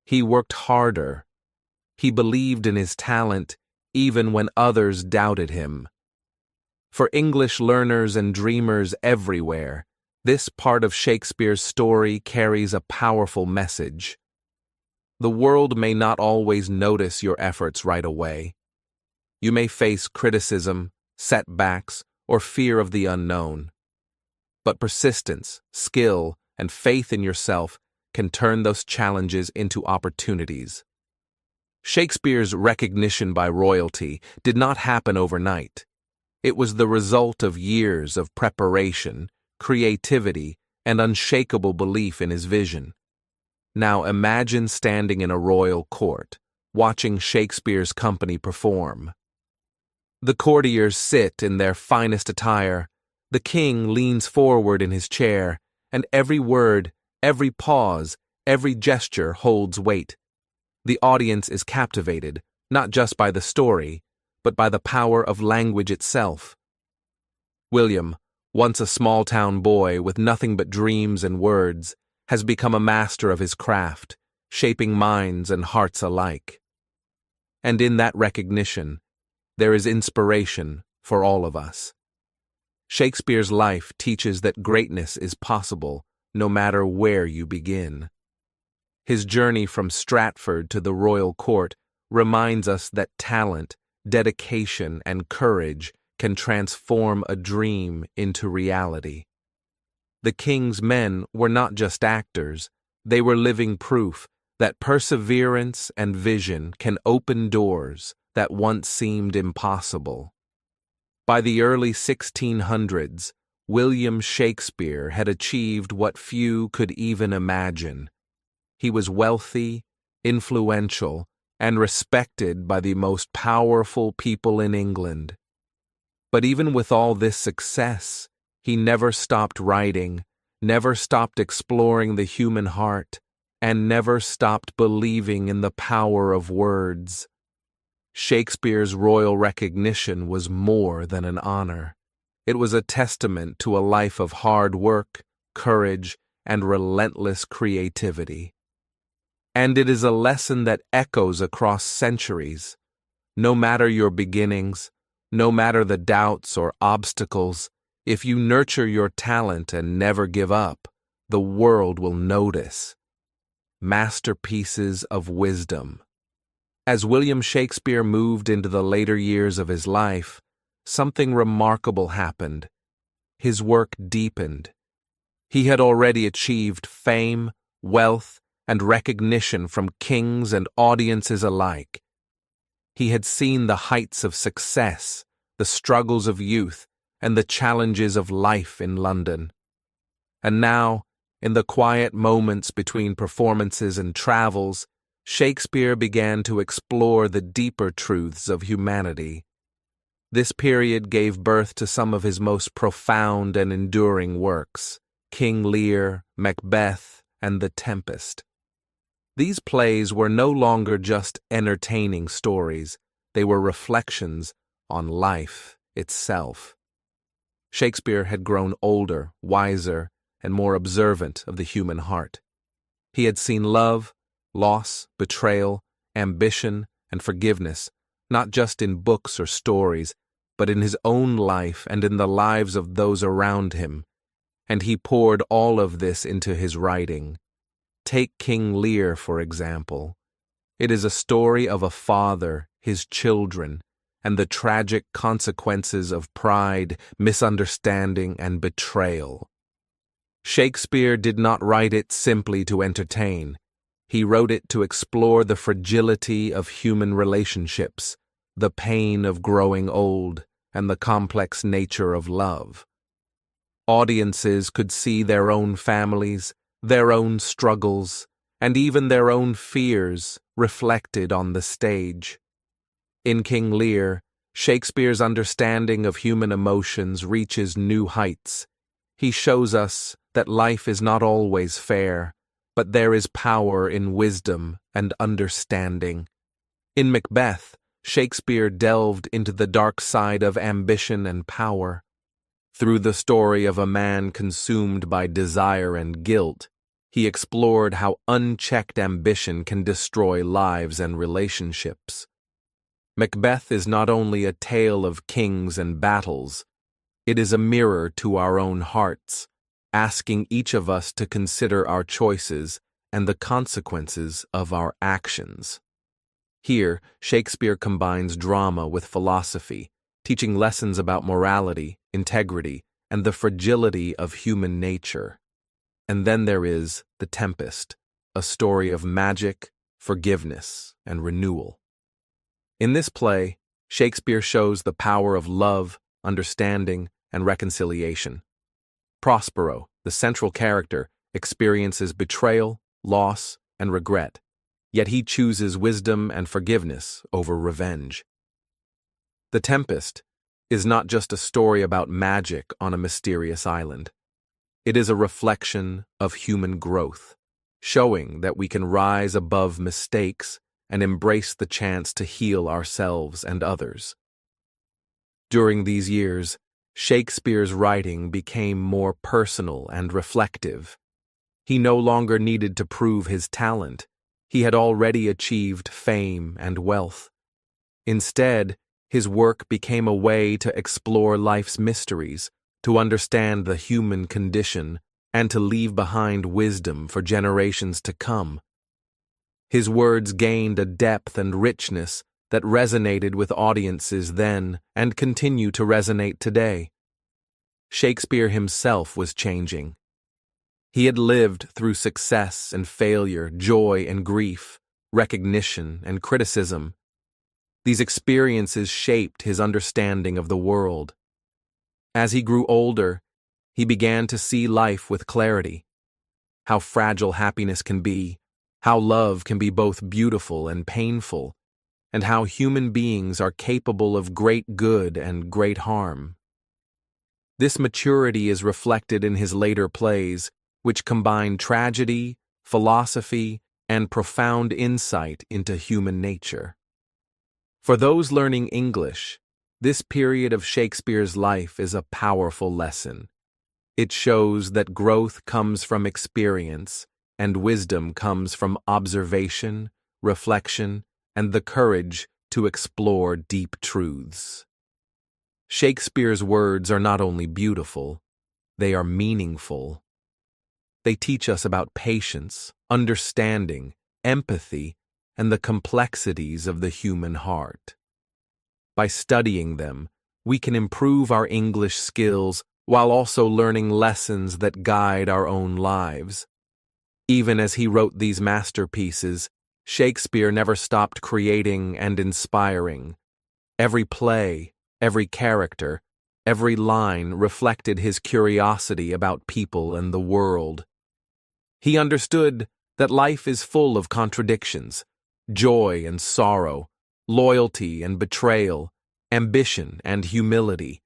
He worked harder. He believed in his talent even when others doubted him. For English learners and dreamers everywhere, this part of Shakespeare's story carries a powerful message. The world may not always notice your efforts right away. You may face criticism, setbacks, or fear of the unknown. But persistence, skill, and faith in yourself can turn those challenges into opportunities. Shakespeare's recognition by royalty did not happen overnight. It was the result of years of preparation, creativity, and unshakable belief in his vision. Now imagine standing in a royal court, watching Shakespeare's company perform. The courtiers sit in their finest attire, the king leans forward in his chair, and every word, every pause, every gesture holds weight. The audience is captivated, not just by the story, but by the power of language itself. William, once a small-town boy with nothing but dreams and words, has become a master of his craft, shaping minds and hearts alike. And in that recognition, there is inspiration for all of us. Shakespeare's life teaches that greatness is possible no matter where you begin. His journey from Stratford to the royal court reminds us that talent, dedication, and courage can transform a dream into reality. The king's men were not just actors, they were living proof that perseverance and vision can open doors that once seemed impossible. By the early 1600s, William Shakespeare had achieved what few could even imagine. He was wealthy, influential, and respected by the most powerful people in England. But even with all this success, he never stopped writing, never stopped exploring the human heart, and never stopped believing in the power of words. Shakespeare's royal recognition was more than an honor. It was a testament to a life of hard work, courage, and relentless creativity. And it is a lesson that echoes across centuries. No matter your beginnings, no matter the doubts or obstacles, if you nurture your talent and never give up, the world will notice. Masterpieces of wisdom. As William Shakespeare moved into the later years of his life, something remarkable happened. His work deepened. He had already achieved fame, wealth, and recognition from kings and audiences alike. He had seen the heights of success, the struggles of youth, and the challenges of life in London. And now, in the quiet moments between performances and travels, Shakespeare began to explore the deeper truths of humanity. This period gave birth to some of his most profound and enduring works: King Lear, Macbeth, and The Tempest. These plays were no longer just entertaining stories, they were reflections on life itself. Shakespeare had grown older, wiser, and more observant of the human heart. He had seen love, loss, betrayal, ambition, and forgiveness, not just in books or stories, but in his own life and in the lives of those around him, and he poured all of this into his writing. Take King Lear, for example. It is a story of a father, his children, and the tragic consequences of pride, misunderstanding, and betrayal. Shakespeare did not write it simply to entertain. He wrote it to explore the fragility of human relationships, the pain of growing old, and the complex nature of love. Audiences could see their own families, their own struggles, and even their own fears reflected on the stage. In King Lear, Shakespeare's understanding of human emotions reaches new heights. He shows us that life is not always fair, but there is power in wisdom and understanding. In Macbeth, Shakespeare delved into the dark side of ambition and power. Through the story of a man consumed by desire and guilt, he explored how unchecked ambition can destroy lives and relationships. Macbeth is not only a tale of kings and battles, it is a mirror to our own hearts, asking each of us to consider our choices and the consequences of our actions. Here, Shakespeare combines drama with philosophy, teaching lessons about morality, integrity, and the fragility of human nature. And then there is The Tempest, a story of magic, forgiveness, and renewal. In this play, Shakespeare shows the power of love, understanding, and reconciliation. Prospero, the central character, experiences betrayal, loss, and regret, yet he chooses wisdom and forgiveness over revenge. The Tempest is not just a story about magic on a mysterious island. It is a reflection of human growth, showing that we can rise above mistakes and embrace the chance to heal ourselves and others. During these years, Shakespeare's writing became more personal and reflective. He no longer needed to prove his talent. He had already achieved fame and wealth. Instead, his work became a way to explore life's mysteries, to understand the human condition, and to leave behind wisdom for generations to come. His words gained a depth and richness that resonated with audiences then and continue to resonate today. Shakespeare himself was changing. He had lived through success and failure, joy and grief, recognition and criticism. These experiences shaped his understanding of the world. As he grew older, he began to see life with clarity. How fragile happiness can be, how love can be both beautiful and painful, and how human beings are capable of great good and great harm. This maturity is reflected in his later plays, which combine tragedy, philosophy, and profound insight into human nature. For those learning English, this period of Shakespeare's life is a powerful lesson. It shows that growth comes from experience, and wisdom comes from observation, reflection, and the courage to explore deep truths. Shakespeare's words are not only beautiful, they are meaningful. They teach us about patience, understanding, empathy, and the complexities of the human heart. By studying them, we can improve our English skills while also learning lessons that guide our own lives. Even as he wrote these masterpieces, Shakespeare never stopped creating and inspiring. Every play, every character, every line reflected his curiosity about people and the world. He understood that life is full of contradictions, joy and sorrow, loyalty and betrayal, ambition and humility,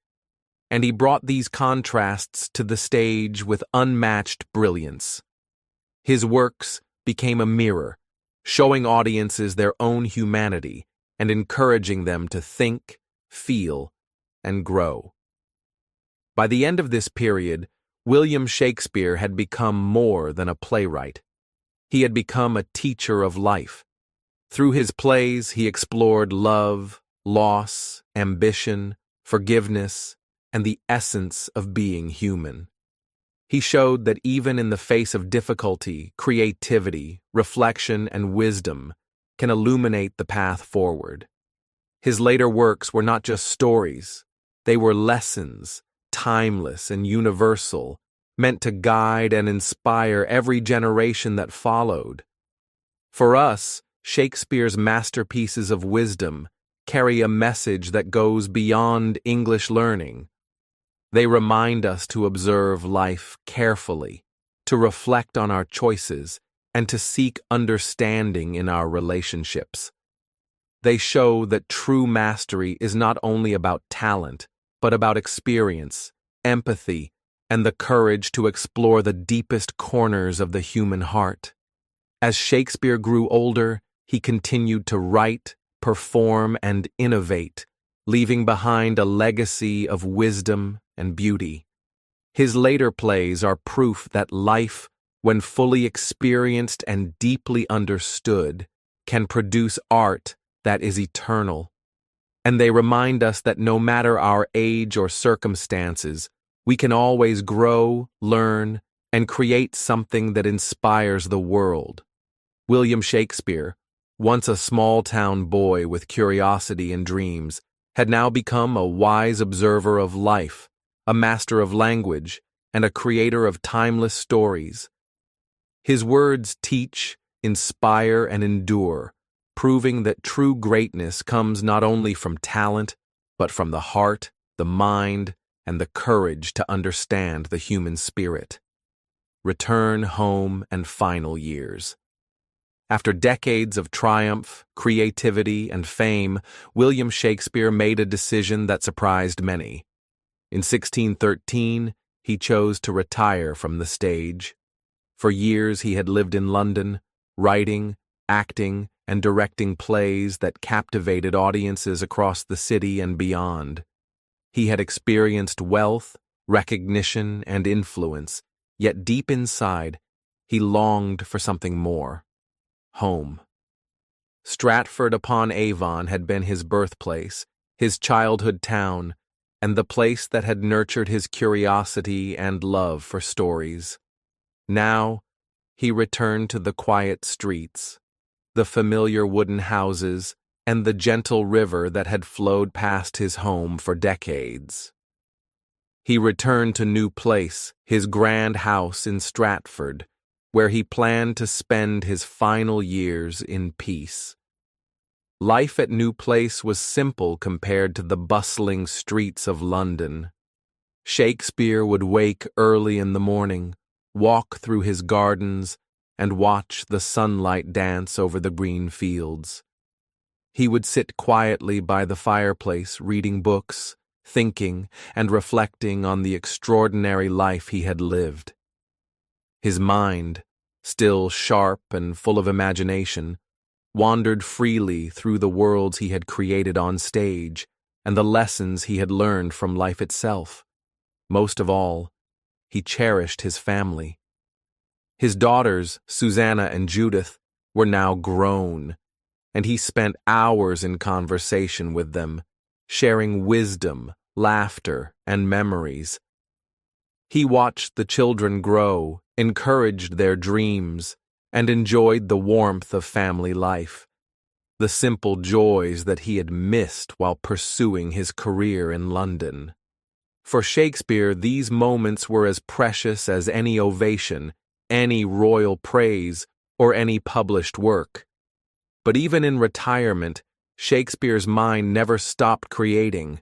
and he brought these contrasts to the stage with unmatched brilliance. His works became a mirror, showing audiences their own humanity and encouraging them to think, feel, and grow. By the end of this period, William Shakespeare had become more than a playwright. He had become a teacher of life. Through his plays, he explored love, loss, ambition, forgiveness, and the essence of being human. He showed that even in the face of difficulty, creativity, reflection, and wisdom can illuminate the path forward. His later works were not just stories, they were lessons, timeless and universal, meant to guide and inspire every generation that followed. For us, Shakespeare's masterpieces of wisdom carry a message that goes beyond English learning. They remind us to observe life carefully, to reflect on our choices, and to seek understanding in our relationships. They show that true mastery is not only about talent, but about experience, empathy, and the courage to explore the deepest corners of the human heart. As Shakespeare grew older, he continued to write, perform, and innovate, leaving behind a legacy of wisdom and beauty. His later plays are proof that life, when fully experienced and deeply understood, can produce art that is eternal. And they remind us that no matter our age or circumstances, we can always grow, learn, and create something that inspires the world. William Shakespeare, once a small-town boy with curiosity and dreams, had now become a wise observer of life, a master of language, and a creator of timeless stories. His words teach, inspire, and endure, proving that true greatness comes not only from talent, but from the heart, the mind, and the courage to understand the human spirit. Return home and final years. After decades of triumph, creativity, and fame, William Shakespeare made a decision that surprised many. In 1613, he chose to retire from the stage. For years he had lived in London, writing, acting, and directing plays that captivated audiences across the city and beyond. He had experienced wealth, recognition, and influence, yet deep inside, he longed for something more. Home. Stratford-upon-Avon had been his birthplace, his childhood town, and the place that had nurtured his curiosity and love for stories. Now, he returned to the quiet streets, the familiar wooden houses, and the gentle river that had flowed past his home for decades. He returned to New Place, his grand house in Stratford, where he planned to spend his final years in peace. Life at New Place was simple compared to the bustling streets of London. Shakespeare would wake early in the morning, walk through his gardens, and watch the sunlight dance over the green fields. He would sit quietly by the fireplace, reading books, thinking and reflecting on the extraordinary life he had lived. His mind, still sharp and full of imagination, wandered freely through the worlds he had created on stage and the lessons he had learned from life itself. Most of all, he cherished his family. His daughters, Susanna and Judith, were now grown, and he spent hours in conversation with them, sharing wisdom, laughter, and memories. He watched the children grow, encouraged their dreams, and enjoyed the warmth of family life, the simple joys that he had missed while pursuing his career in London. For Shakespeare, these moments were as precious as any ovation, any royal praise, or any published work. But even in retirement, Shakespeare's mind never stopped creating.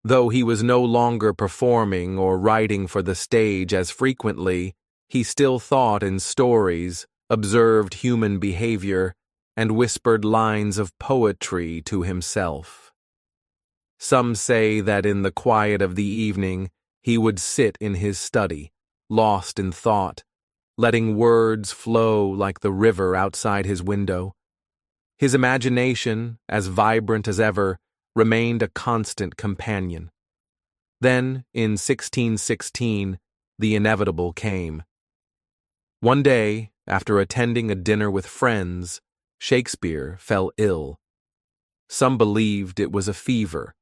Though he was no longer performing or writing for the stage as frequently, he still thought in stories, observed human behavior, and whispered lines of poetry to himself. Some say that in the quiet of the evening he would sit in his study, lost in thought, letting words flow like the river outside his window. His imagination, as vibrant as ever, remained a constant companion. Then, in 1616, the inevitable came. One day, after attending a dinner with friends, Shakespeare fell ill. Some believed it was a fever.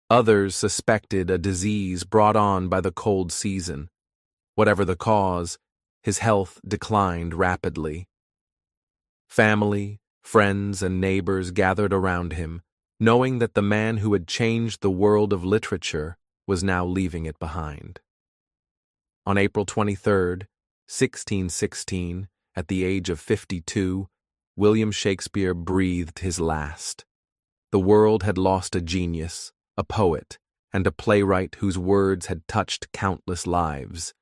Others suspected a disease brought on by the cold season. Whatever the cause, his health declined rapidly. Family, friends, and neighbors gathered around him, knowing that the man who had changed the world of literature was now leaving it behind. On April 23, 1616, at the age of 52, William Shakespeare breathed his last. The world had lost a genius, a poet, and a playwright whose words had touched countless lives.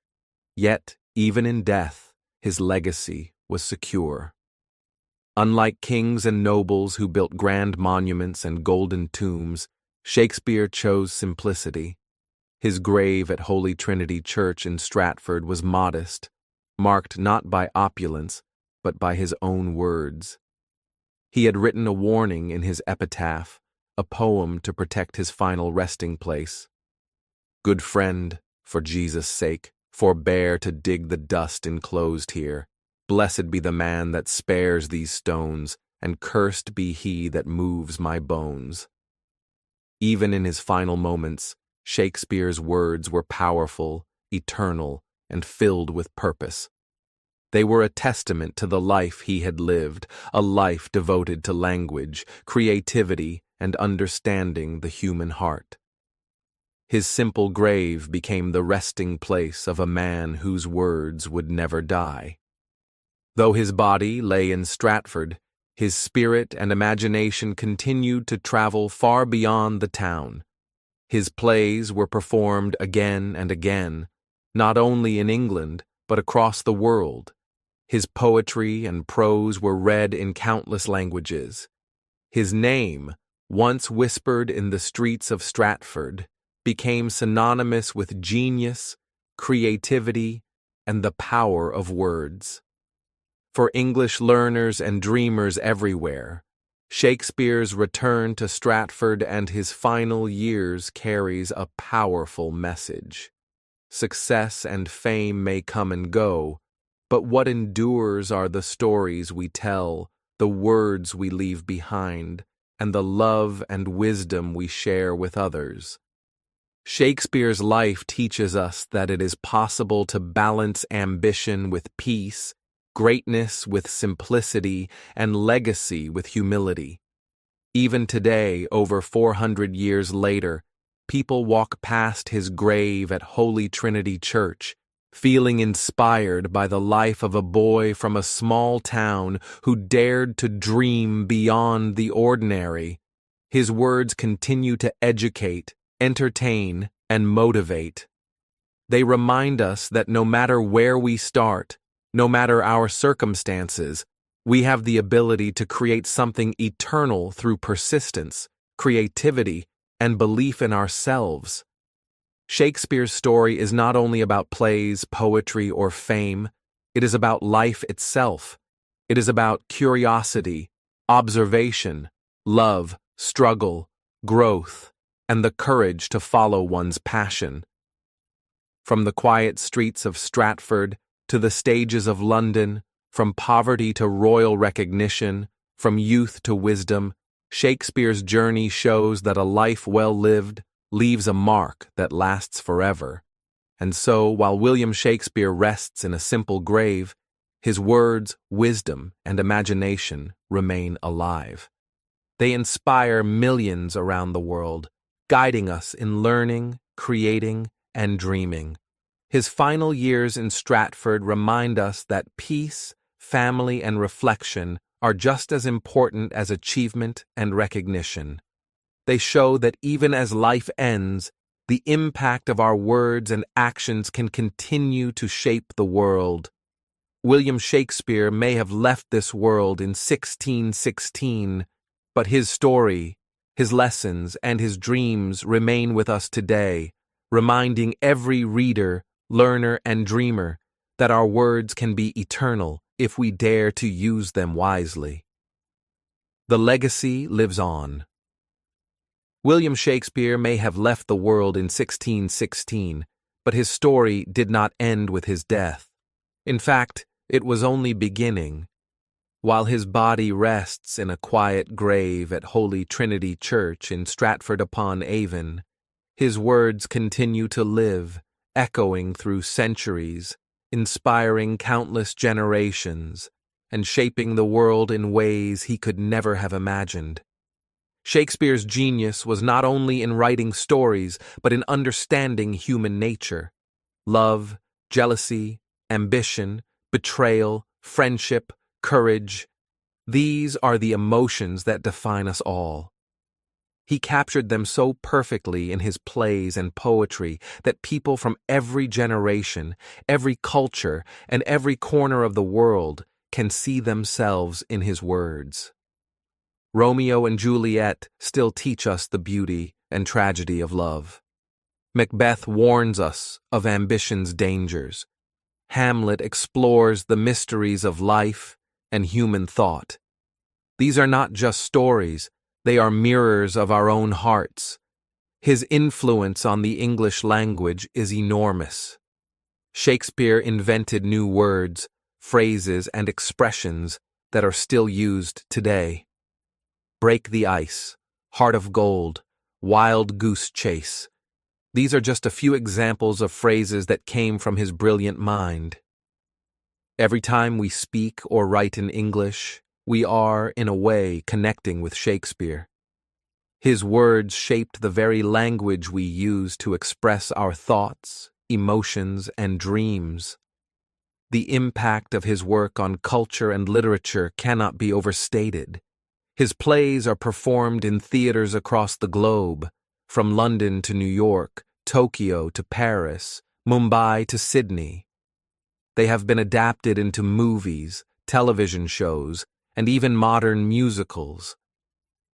Yet, even in death, his legacy was secure. Unlike kings and nobles who built grand monuments and golden tombs, Shakespeare chose simplicity. His grave at Holy Trinity Church in Stratford was modest, marked not by opulence, but by his own words. He had written a warning in his epitaph, a poem to protect his final resting place. "Good friend, for Jesus' sake, forbear to dig the dust enclosed here. Blessed be the man that spares these stones, and cursed be he that moves my bones." Even in his final moments, Shakespeare's words were powerful, eternal, and filled with purpose. They were a testament to the life he had lived, a life devoted to language, creativity, and understanding the human heart. His simple grave became the resting place of a man whose words would never die. Though his body lay in Stratford, his spirit and imagination continued to travel far beyond the town. His plays were performed again and again, not only in England, but across the world. His poetry and prose were read in countless languages. His name, once whispered in the streets of Stratford, became synonymous with genius, creativity, and the power of words. For English learners and dreamers everywhere, Shakespeare's return to Stratford and his final years carries a powerful message. Success and fame may come and go, but what endures are the stories we tell, the words we leave behind, and the love and wisdom we share with others. Shakespeare's life teaches us that it is possible to balance ambition with peace, greatness with simplicity, and legacy with humility. Even today, over 400 years later, people walk past his grave at Holy Trinity Church, feeling inspired by the life of a boy from a small town who dared to dream beyond the ordinary. His words continue to educate, entertain, and motivate, They remind us that no matter where we start, no matter our circumstances, we have the ability to create something eternal through persistence, creativity, and belief in ourselves. Shakespeare's story is not only about plays, poetry, or fame, it is about life itself. It is about curiosity, observation, love, struggle, growth, and the courage to follow one's passion. From the quiet streets of Stratford to the stages of London, from poverty to royal recognition, from youth to wisdom, Shakespeare's journey shows that a life well lived leaves a mark that lasts forever. And so, while William Shakespeare rests in a simple grave, his words, wisdom, and imagination remain alive. They inspire millions around the world, guiding us in learning, creating, and dreaming. His final years in Stratford remind us that peace, family, and reflection are just as important as achievement and recognition. They show that even as life ends, the impact of our words and actions can continue to shape the world. William Shakespeare may have left this world in 1616, but his story, his lessons, and his dreams remain with us today, reminding every reader, learner, and dreamer that our words can be eternal if we dare to use them wisely. The legacy lives on. William Shakespeare may have left the world in 1616, but his story did not end with his death. In fact, it was only beginning. While his body rests in a quiet grave at Holy Trinity Church in Stratford-upon-Avon, his words continue to live, echoing through centuries, inspiring countless generations, and shaping the world in ways he could never have imagined. Shakespeare's genius was not only in writing stories, but in understanding human nature. Love, jealousy, ambition, betrayal, friendship, courage. These are the emotions that define us all. He captured them so perfectly in his plays and poetry that people from every generation, every culture, and every corner of the world can see themselves in his words. Romeo and Juliet still teach us the beauty and tragedy of love. Macbeth warns us of ambition's dangers. Hamlet explores the mysteries of life and human thought. These are not just stories, they are mirrors of our own hearts. His influence on the English language is enormous. Shakespeare invented new words, phrases, and expressions that are still used today. Break the ice, heart of gold, wild goose chase. These are just a few examples of phrases that came from his brilliant mind. Every time we speak or write in English, we are, in a way, connecting with Shakespeare. His words shaped the very language we use to express our thoughts, emotions, and dreams. The impact of his work on culture and literature cannot be overstated. His plays are performed in theaters across the globe, from London to New York, Tokyo to Paris, Mumbai to Sydney. They have been adapted into movies, television shows, and even modern musicals.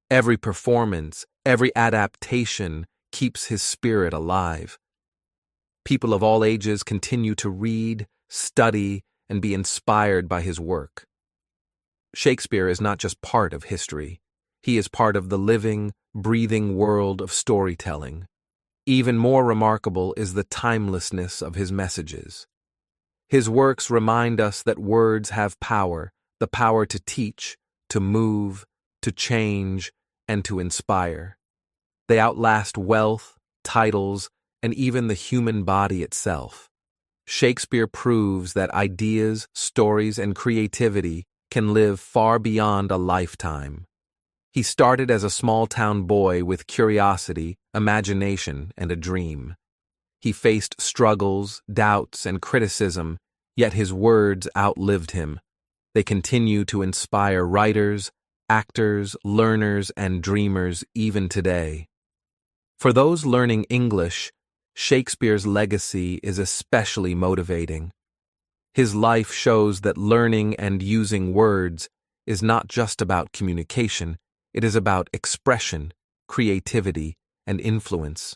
Every performance, every adaptation keeps his spirit alive. People of all ages continue to read, study, and be inspired by his work. Shakespeare is not just part of history. He is part of the living, breathing world of storytelling. Even more remarkable is the timelessness of his messages. His works remind us that words have power, the power to teach, to move, to change, and to inspire. They outlast wealth, titles, and even the human body itself. Shakespeare proves that ideas, stories, and creativity can live far beyond a lifetime. He started as a small-town boy with curiosity, imagination, and a dream. He faced struggles, doubts, and criticism, yet his words outlived him. They continue to inspire writers, actors, learners, and dreamers even today. For those learning English, Shakespeare's legacy is especially motivating. His life shows that learning and using words is not just about communication, it is about expression, creativity, and influence.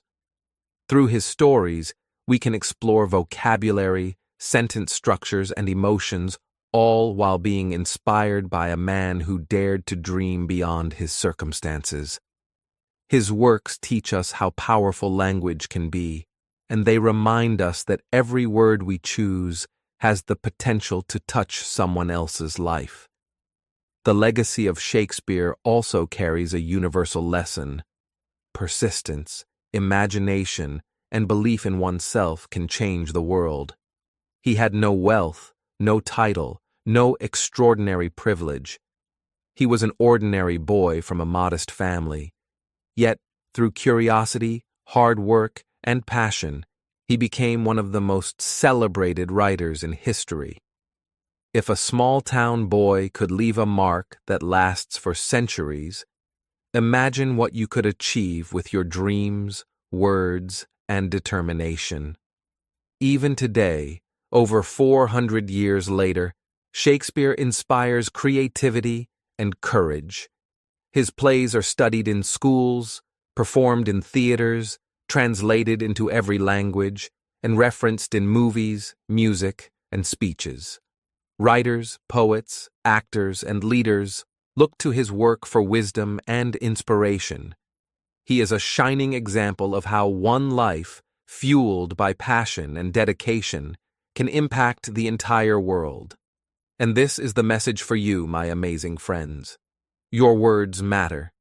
Through his stories, we can explore vocabulary, sentence structures, and emotions, all while being inspired by a man who dared to dream beyond his circumstances. His works teach us how powerful language can be, and they remind us that every word we choose has the potential to touch someone else's life. The legacy of Shakespeare also carries a universal lesson. Persistence, imagination, and belief in oneself can change the world. He had no wealth, no title, no extraordinary privilege. He was an ordinary boy from a modest family. Yet, through curiosity, hard work, and passion, he became one of the most celebrated writers in history. If a small-town boy could leave a mark that lasts for centuries, imagine what you could achieve with your dreams, words, and determination. Even today, over 400 years later, Shakespeare inspires creativity and courage. His plays are studied in schools, performed in theaters, translated into every language, and referenced in movies, music, and speeches. Writers, poets, actors, and leaders look to his work for wisdom and inspiration. He is a shining example of how one life, fueled by passion and dedication, can impact the entire world. And this is the message for you, my amazing friends. Your words matter.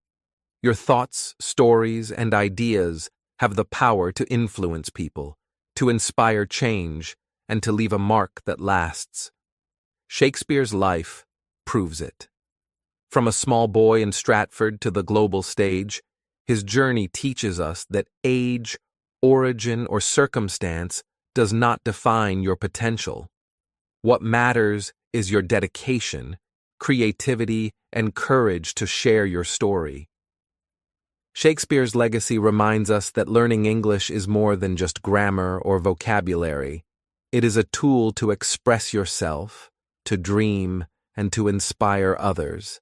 Your thoughts, stories, and ideas have the power to influence people, to inspire change, and to leave a mark that lasts. Shakespeare's life proves it. From a small boy in Stratford to the global stage, his journey teaches us that age, origin, or circumstance does not define your potential. What matters is your dedication, creativity, and courage to share your story. Shakespeare's legacy reminds us that learning English is more than just grammar or vocabulary. It is a tool to express yourself, to dream, and to inspire others.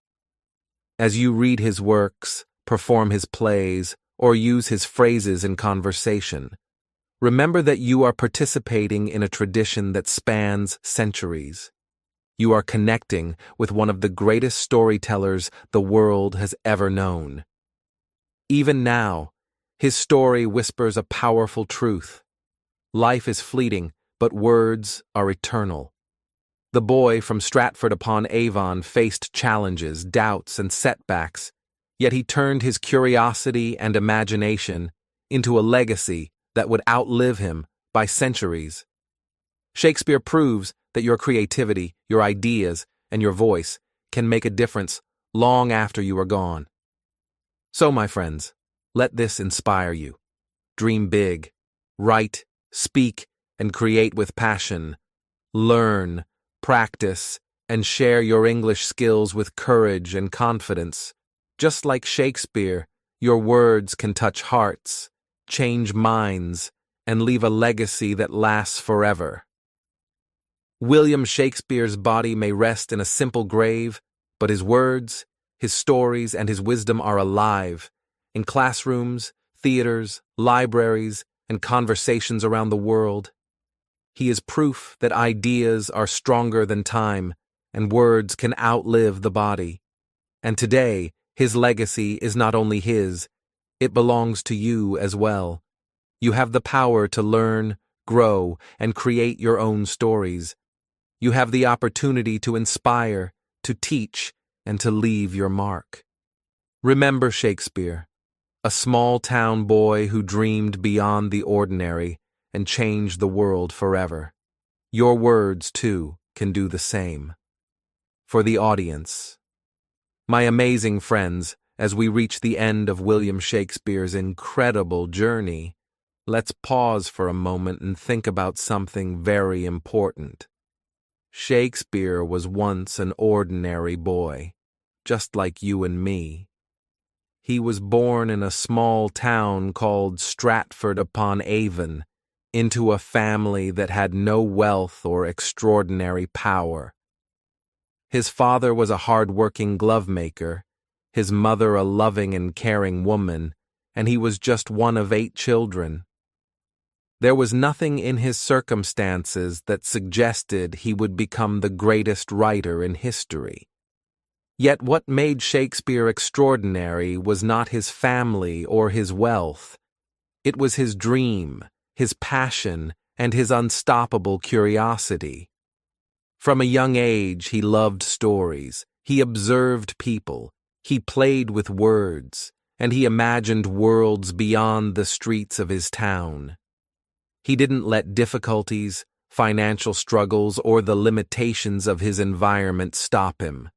As you read his works, perform his plays, or use his phrases in conversation, remember that you are participating in a tradition that spans centuries. You are connecting with one of the greatest storytellers the world has ever known. Even now, his story whispers a powerful truth. Life is fleeting, but words are eternal. The boy from Stratford-upon-Avon faced challenges, doubts, and setbacks, yet he turned his curiosity and imagination into a legacy that would outlive him by centuries. Shakespeare proves that your creativity, your ideas, and your voice can make a difference long after you are gone. So, my friends, let this inspire you. Dream big, write, speak, and create with passion. Learn, practice, and share your English skills with courage and confidence. Just like Shakespeare, your words can touch hearts, change minds, and leave a legacy that lasts forever. William Shakespeare's body may rest in a simple grave, but his words, his stories, and his wisdom are alive in classrooms, theaters, libraries, and conversations around the world. He is proof that ideas are stronger than time and words can outlive the body. And today, his legacy is not only his, it belongs to you as well. You have the power to learn, grow, and create your own stories. You have the opportunity to inspire, to teach, and to leave your mark. Remember Shakespeare, a small-town boy who dreamed beyond the ordinary and changed the world forever. Your words, too, can do the same. For the audience, my amazing friends, as we reach the end of William Shakespeare's incredible journey, let's pause for a moment and think about something very important. Shakespeare was once an ordinary boy, just like you and me. he was born in a small town called Stratford-upon-Avon, into a family that had no wealth or extraordinary power. His father was a hard-working glove-maker, his mother a loving and caring woman, and he was just one of 8 children. There was nothing in his circumstances that suggested he would become the greatest writer in history. Yet what made Shakespeare extraordinary was not his family or his wealth. It was his dream, his passion, and his unstoppable curiosity. From a young age, he loved stories, he observed people, he played with words, and he imagined worlds beyond the streets of his town. He didn't let difficulties, financial struggles, or the limitations of his environment stop him.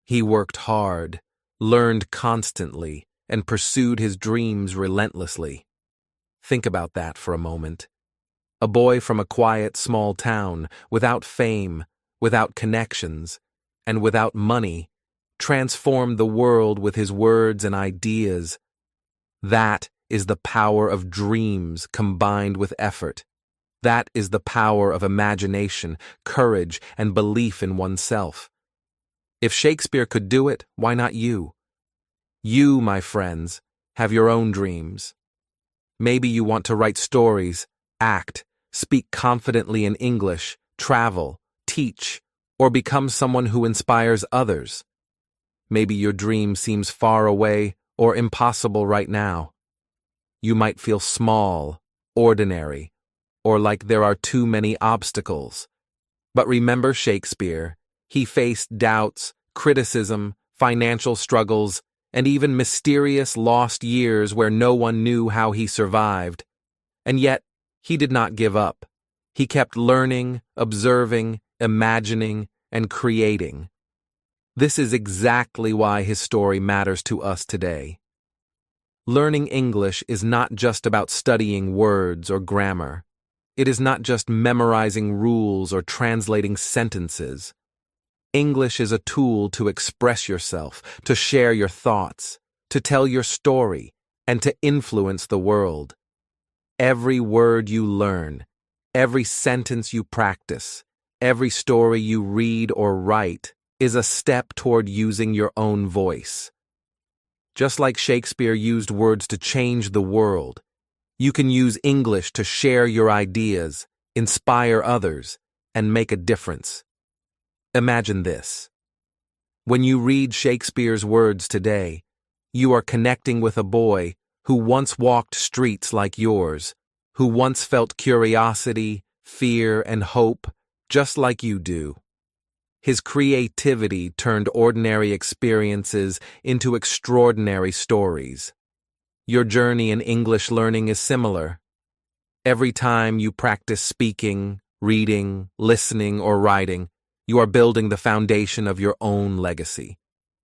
He worked hard, learned constantly, and pursued his dreams relentlessly. Think about that for a moment. A boy from a quiet small town, without fame, without connections, and without money, transformed the world with his words and ideas. That is the power of dreams combined with effort. That is the power of imagination, courage, and belief in oneself. If Shakespeare could do it, why not you? You, my friends, have your own dreams. Maybe you want to write stories, act, speak confidently in English, travel, teach, or become someone who inspires others. Maybe your dream seems far away or impossible right now. You might feel small, ordinary, or like there are too many obstacles. But remember Shakespeare. He faced doubts, criticism, financial struggles, and even mysterious lost years where no one knew how he survived. And yet, he did not give up. He kept learning, observing, imagining, and creating. This is exactly why his story matters to us today. Learning English is not just about studying words or grammar. It is not just memorizing rules or translating sentences. English is a tool to express yourself, to share your thoughts, to tell your story, and to influence the world. Every word you learn, every sentence you practice, every story you read or write is a step toward using your own voice. Just like Shakespeare used words to change the world, you can use English to share your ideas, inspire others, and make a difference. Imagine this. When you read Shakespeare's words today, you are connecting with a boy who once walked streets like yours, who once felt curiosity, fear, and hope, just like you do. His creativity turned ordinary experiences into extraordinary stories. Your journey in English learning is similar. Every time you practice speaking, reading, listening, or writing, you are building the foundation of your own legacy.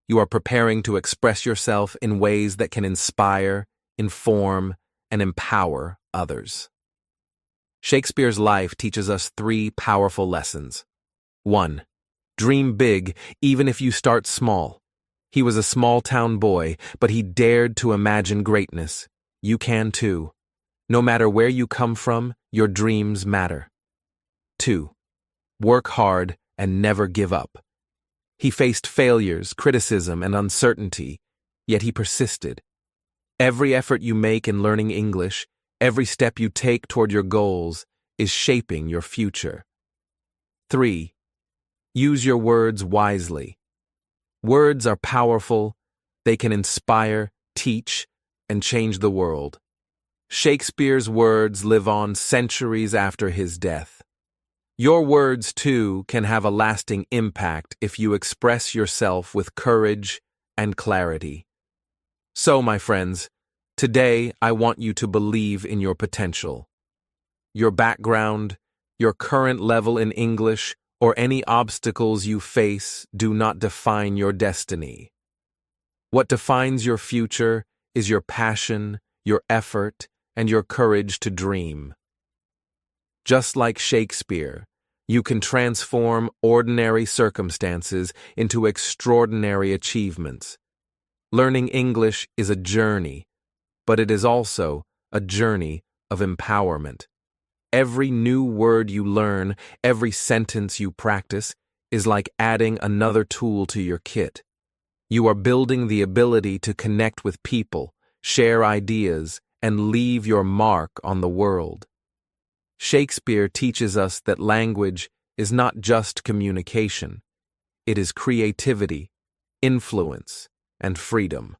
You are preparing to express yourself in ways that can inspire, inform, and empower others. Shakespeare's life teaches us 3 powerful lessons. 1. Dream big, even if you start small. He was a small-town boy, but he dared to imagine greatness. You can too. No matter where you come from, your dreams matter. 2. Work hard and never give up. He faced failures, criticism, and uncertainty, yet he persisted. Every effort you make in learning English, every step you take toward your goals, is shaping your future. 3. Use your words wisely. Words are powerful. They can inspire, teach, and change the world. Shakespeare's words live on centuries after his death. Your words, too, can have a lasting impact if you express yourself with courage and clarity. So, my friends, today I want you to believe in your potential. Your background, your current level in English, or any obstacles you face do not define your destiny. What defines your future is your passion, your effort, and your courage to dream. Just like Shakespeare, you can transform ordinary circumstances into extraordinary achievements. Learning English is a journey, but it is also a journey of empowerment. Every new word you learn, every sentence you practice, is like adding another tool to your kit. You are building the ability to connect with people, share ideas, and leave your mark on the world. Shakespeare teaches us that language is not just communication. It is creativity, influence, and freedom.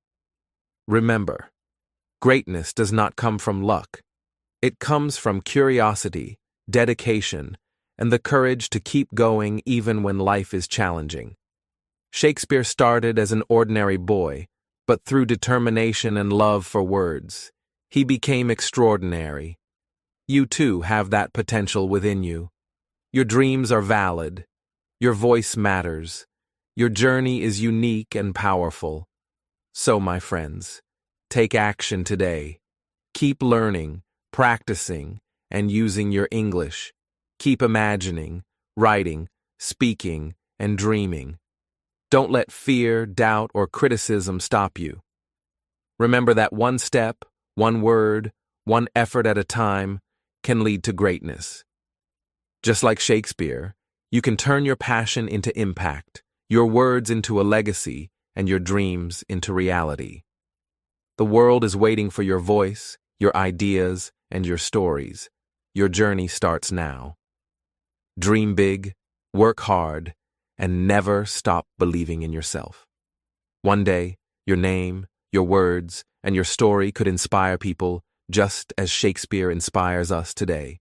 Remember, greatness does not come from luck. It comes from curiosity, dedication, and the courage to keep going even when life is challenging. Shakespeare started as an ordinary boy, but through determination and love for words, he became extraordinary. You too have that potential within you. Your dreams are valid. Your voice matters. Your journey is unique and powerful. So, my friends, take action today. Keep learning, practicing, and using your English. Keep imagining, writing, speaking, and dreaming. Don't let fear, doubt, or criticism stop you. Remember that one step, one word, one effort at a time can lead to greatness. Just like Shakespeare, you can turn your passion into impact, your words into a legacy, and your dreams into reality. The world is waiting for your voice, your ideas, and your stories. Your journey starts now. Dream big, work hard, and never stop believing in yourself. One day, your name, your words, and your story could inspire people just as Shakespeare inspires us today.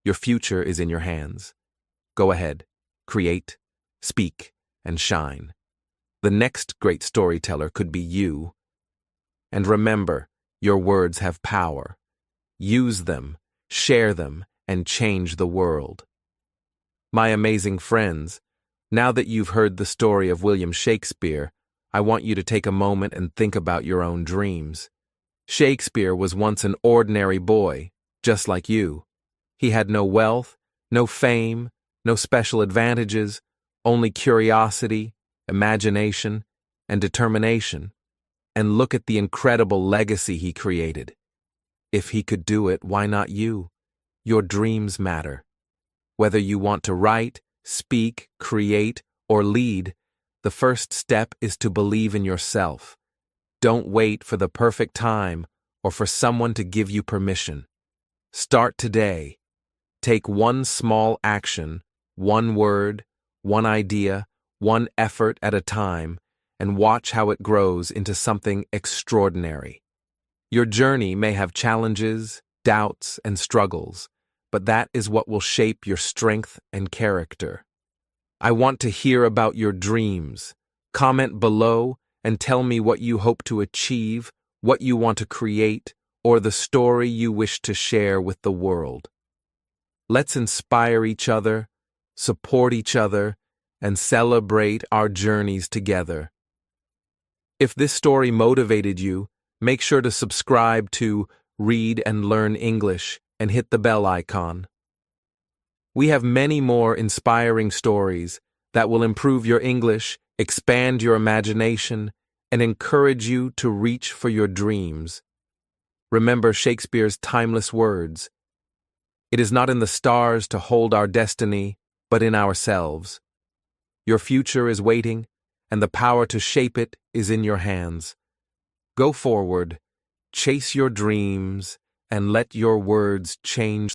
Your future is in your hands. Go ahead, create, speak, and shine. The next great storyteller could be you. And remember, your words have power. Use them, share them, and change the world. My amazing friends, now that you've heard the story of William Shakespeare, I want you to take a moment and think about your own dreams. Shakespeare was once an ordinary boy, just like you. He had no wealth, no fame, no special advantages, only curiosity, imagination, and determination. And look at the incredible legacy he created. If he could do it, why not you? Your dreams matter. Whether you want to write, speak, create, or lead, the first step is to believe in yourself. Don't wait for the perfect time or for someone to give you permission. Start today. Take one small action, one word, one idea, one effort at a time, and watch how it grows into something extraordinary. Your journey may have challenges, doubts, and struggles, but that is what will shape your strength and character. I want to hear about your dreams. Comment below and tell me what you hope to achieve, what you want to create, or the story you wish to share with the world. Let's inspire each other, support each other, and celebrate our journeys together. If this story motivated you, make sure to subscribe to Read and Learn English and hit the bell icon. We have many more inspiring stories that will improve your English, expand your imagination, and encourage you to reach for your dreams. Remember Shakespeare's timeless words. It is not in the stars to hold our destiny, but in ourselves. Your future is waiting, and the power to shape it is in your hands. Go forward, chase your dreams, and let your words change